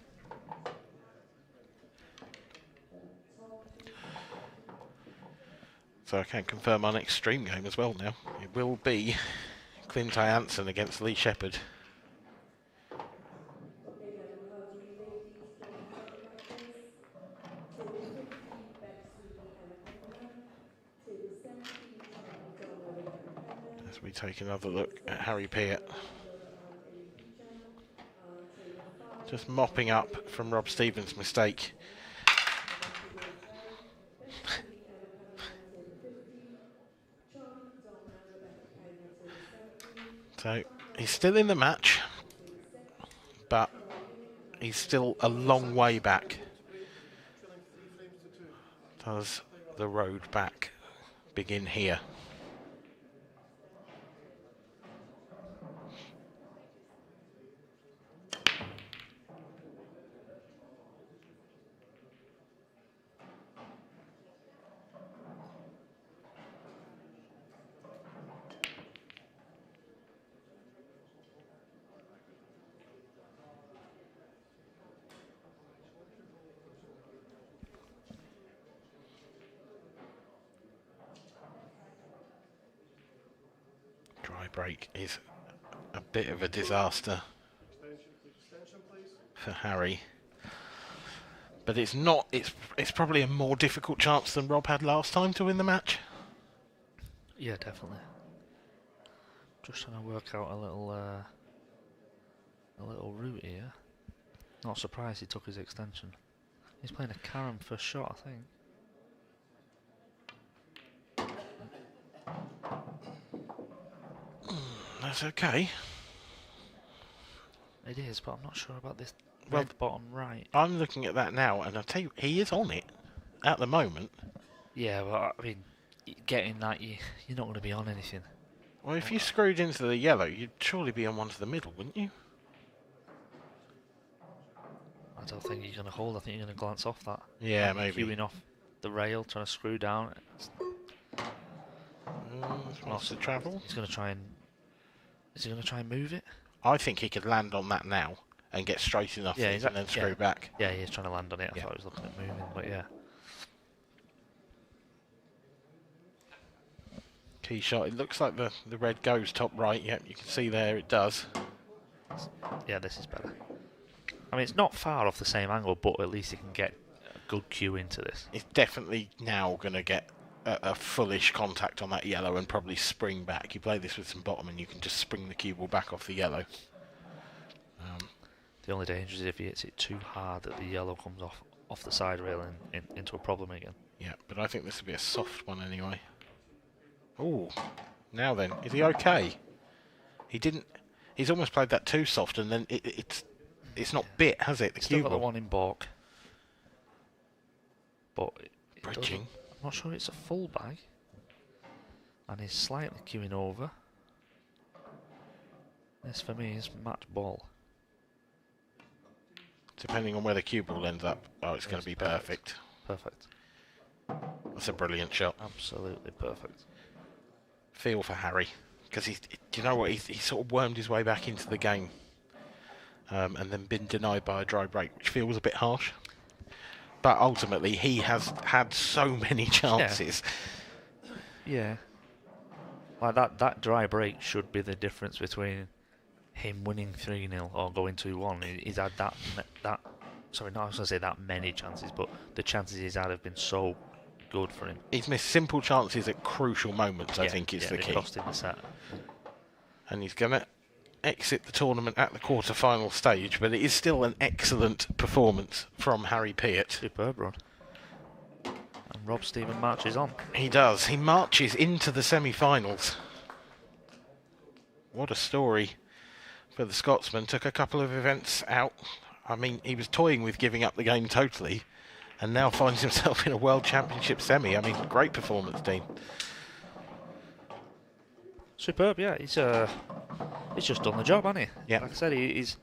So I can confirm our next stream game as well now. It will be Clint Jansen against Lee Shepherd. As we take another look at Harry Peart. Just mopping up from Rob Stevens' mistake. So he's still in the match, but he's still a long way back. Does the road back begin here? dry break is a bit of a disaster Extension, please. for Harry. But it's not. It's probably a more difficult chance than Rob had last time to win the match. Yeah, definitely. Just trying to work out a little route here. Not surprised he took his extension. He's playing a carom first shot, I think. That's okay. It is, but I'm not sure about this Well, red bottom right. I'm looking at that now, and I'll tell you, he is on it at the moment. Yeah, well, I mean, getting that, you're not going to be on anything. Well, if you screwed into the yellow, you'd surely be on one to the middle, wouldn't you? I don't think you're going to hold. I think you're going to glance off that. Yeah, maybe. Queuing off the rail, trying to screw down. Wants to travel. He's going to try and... Is he going to try and move it? I think he could land on that now and get straight enough and then screw back. Yeah, he's trying to land on it. I thought he was looking at moving, but yeah. Key shot. It looks like the red goes top right. Yep, you can see there it does. Yeah, this is better. I mean, it's not far off the same angle, but at least he can get a good cue into this. It's definitely now going to get a fullish contact on that yellow and probably spring back. You play this with some bottom and you can just spring the cue ball back off the yellow. The only danger is if he hits it too hard that the yellow comes off the side rail and into a problem again. Yeah, but I think this will be a soft one anyway. Oh, now then, is he okay? He didn't. He's almost played that too soft, and then it's not bit, has it? The Still cue got the ball. one in balk, but Bridging. I'm not sure it's a full bag, and he's slightly queuing over. This for me is match ball. Depending on where the cue ball ends up, it's going to be perfect. Perfect. That's a brilliant shot. Absolutely perfect. Feel for Harry, because do you know what? He sort of wormed his way back into the game, and then been denied by a dry break, which feels a bit harsh. But ultimately, he has had so many chances. Yeah. Like that dry break should be the difference between him winning 3-0 or going 2-1. He's had sorry, not I was going to say that many chances, but the chances he's had have been so good for him. He's missed simple chances at crucial moments, I think, is the key. Cost him the set. And he's going to exit the tournament at the quarter-final stage, but it is still an excellent performance from Harry Peart. Superb run. And Rob Stephen marches on. He does. He marches into the semi-finals. What a story for the Scotsman. Took a couple of events out. I mean, he was toying with giving up the game totally, and now finds himself in a World Championship semi. I mean, great performance, Dean. Superb, yeah. He's just done the job, hasn't he? Yeah. Like I said, he's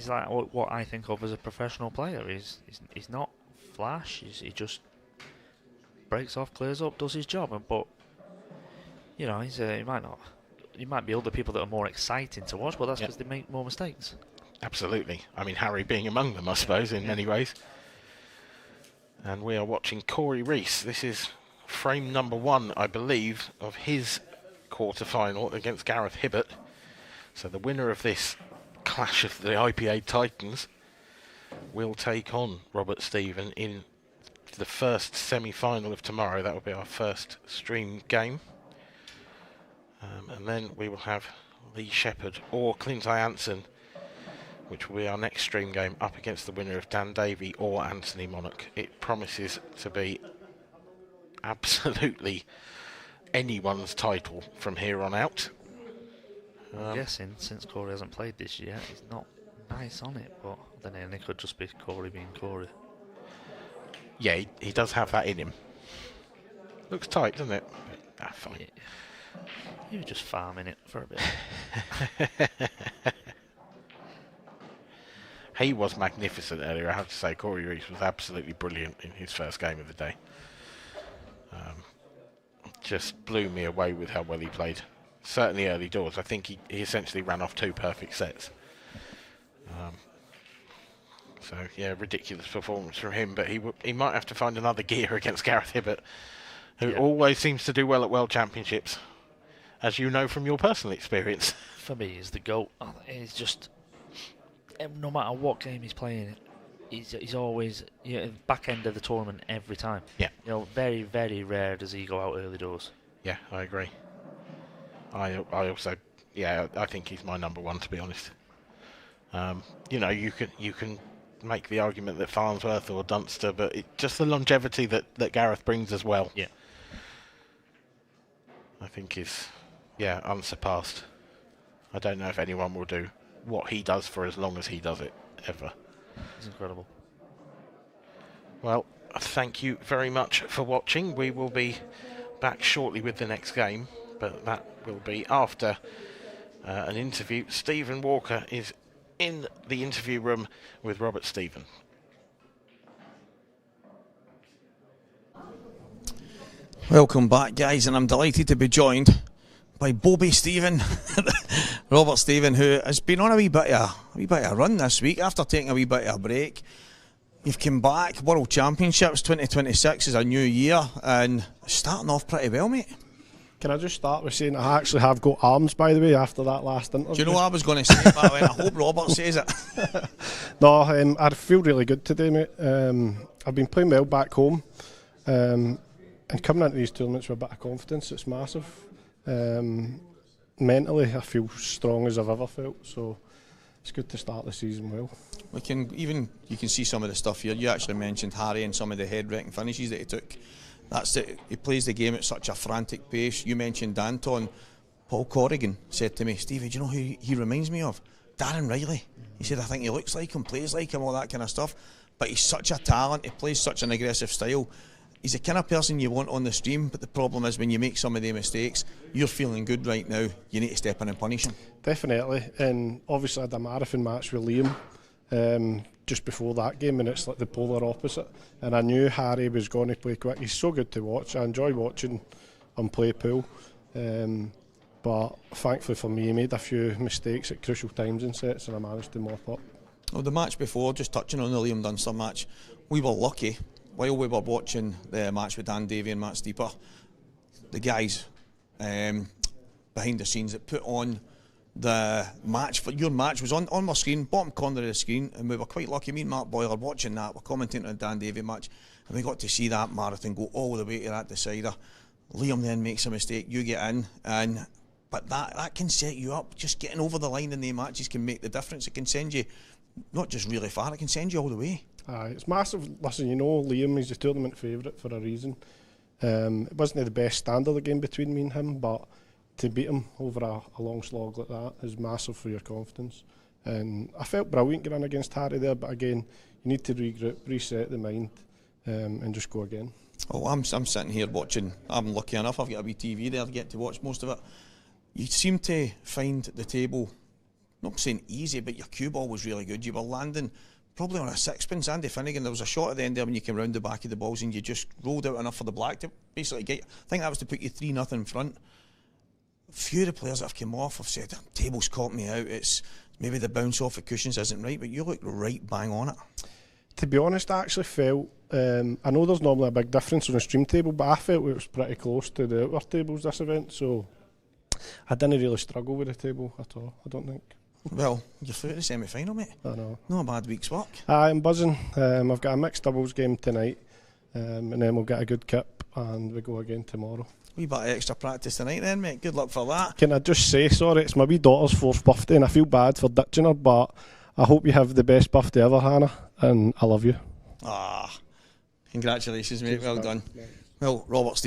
like what I think of as a professional player. He's not flash. He just breaks off, clears up, does his job. But you know, he might not. You might be other people that are more exciting to watch, but that's because they make more mistakes. Absolutely. I mean, Harry being among them, I suppose, in many ways. And we are watching Corey Rees. This is frame number 1, I believe, of his quarter-final against Gareth Hibbert. So the winner of this clash of the IPA Titans will take on Robert Stephen in the first semi-final of tomorrow. That will be our first stream game. And then we will have Lee Shepherd or Clint Jansen, which will be our next stream game, up against the winner of Dan Davey or Anthony Monarch. It promises to be absolutely anyone's title from here on out. I'm guessing, since Corey hasn't played this yet, he's not nice on it, but then it could just be Corey being Corey. Yeah, he does have that in him. Looks tight, doesn't it? Fine. Yeah. He was just farming it for a bit. He was magnificent earlier, I have to say. Corey Rees was absolutely brilliant in his first game of the day. Just blew me away with how well he played. Certainly early doors. I think he essentially ran off 2 perfect sets. So, yeah, ridiculous performance from him. But he might have to find another gear against Gareth Hibbert, who always seems to do well at World Championships. as you know from your personal experience. For me, he's the GOAT. He's just, no matter what game he's playing, he's always back end of the tournament every time. Yeah. Very, very rare does he go out early doors. Yeah, I agree. I also, I think he's my number one, to be honest. You can make the argument that Farnsworth or Dunster, but just the longevity that Gareth brings as well. Yeah. I think is, unsurpassed. I don't know if anyone will do what he does for as long as he does it, ever. It's incredible. Well, thank you very much for watching. We will be back shortly with the next game, but that will be after an interview. Stephen Walker is in the interview room with Robert Stephen. Welcome back, guys, and I'm delighted to be joined by Bobby Stephen, Robert Stephen, who has been on a wee bit of a run this week after taking a wee bit of a break. You've come back, World Championships 2026 is a new year, and starting off pretty well, mate. Can I just start with saying I actually have got arms, by the way, after that last interview? Do you know what I was going to say about it? I hope Robert says it. No, I feel really good today, mate. I've been playing well back home, and coming into these tournaments with a bit of confidence, it's massive. Mentally, I feel strong as I've ever felt, so it's good to start the season well. You can see some of the stuff here. You actually mentioned Harry and some of the head-wrecking finishes that he took. That's it. He plays the game at such a frantic pace. You mentioned Danton. Paul Corrigan said to me, Stevie, do you know who he reminds me of? Darren Riley. He said, I think he looks like him, plays like him, all that kind of stuff. But he's such a talent. He plays such an aggressive style. He's the kind of person you want on the stream, but the problem is when you make some of the mistakes, you're feeling good right now, you need to step in and punish him. Definitely, and obviously I had a marathon match with Liam just before that game, and it's like the polar opposite, and I knew Harry was going to play quick. He's so good to watch. I enjoy watching him play pool, but thankfully for me, he made a few mistakes at crucial times in sets, and I managed to mop up. Well, the match before, just touching on the Liam Dunster match, we were lucky. While we were watching the match with Dan Davey and Matt Steeper, the guys behind the scenes that put on the match, for your match was on my screen, bottom corner of the screen, and we were quite lucky, me and Mark Boyler watching that, we're commentating on the Dan Davey match, and we got to see that marathon go all the way to that decider. Liam then makes a mistake, you get in, but that can set you up. Just getting over the line in the matches can make the difference. It can send you not just really far, it can send you all the way. It's massive. Listen, Liam, he's the tournament favourite for a reason. It wasn't the best standard of the game between me and him, but to beat him over a long slog like that is massive for your confidence. And I felt brilliant getting against Harry there, but again, you need to regroup, reset the mind, and just go again. Oh, I'm sitting here watching. I'm lucky enough, I've got a wee TV there to get to watch most of it. You seem to find the table, not saying easy, but your cue ball was really good. You were landing probably on a sixpence. Andy Finnegan, there was a shot at the end there when you came round the back of the balls and you just rolled out enough for the black to basically get, I think that was to put you 3-0 in front. A few of the players that have come off have said, table's caught me out, it's maybe the bounce off the cushions isn't right, but you look right bang on it. To be honest, I actually felt, I know there's normally a big difference on a stream table, but I felt it was pretty close to the outdoor tables this event, so I didn't really struggle with the table at all, I don't think. Well, you're through to the semi-final, mate. I know. Not a bad week's work. I'm buzzing. I've got a mixed doubles game tonight, and then we'll get a good kip and we go again tomorrow. Wee bit of extra practice tonight then, mate. Good luck for that. Can I just say, sorry, it's my wee daughter's 4th birthday and I feel bad for ditching her, but I hope you have the best birthday ever, Hannah, and I love you. Congratulations, mate. Well done. Well, Robert Stevens.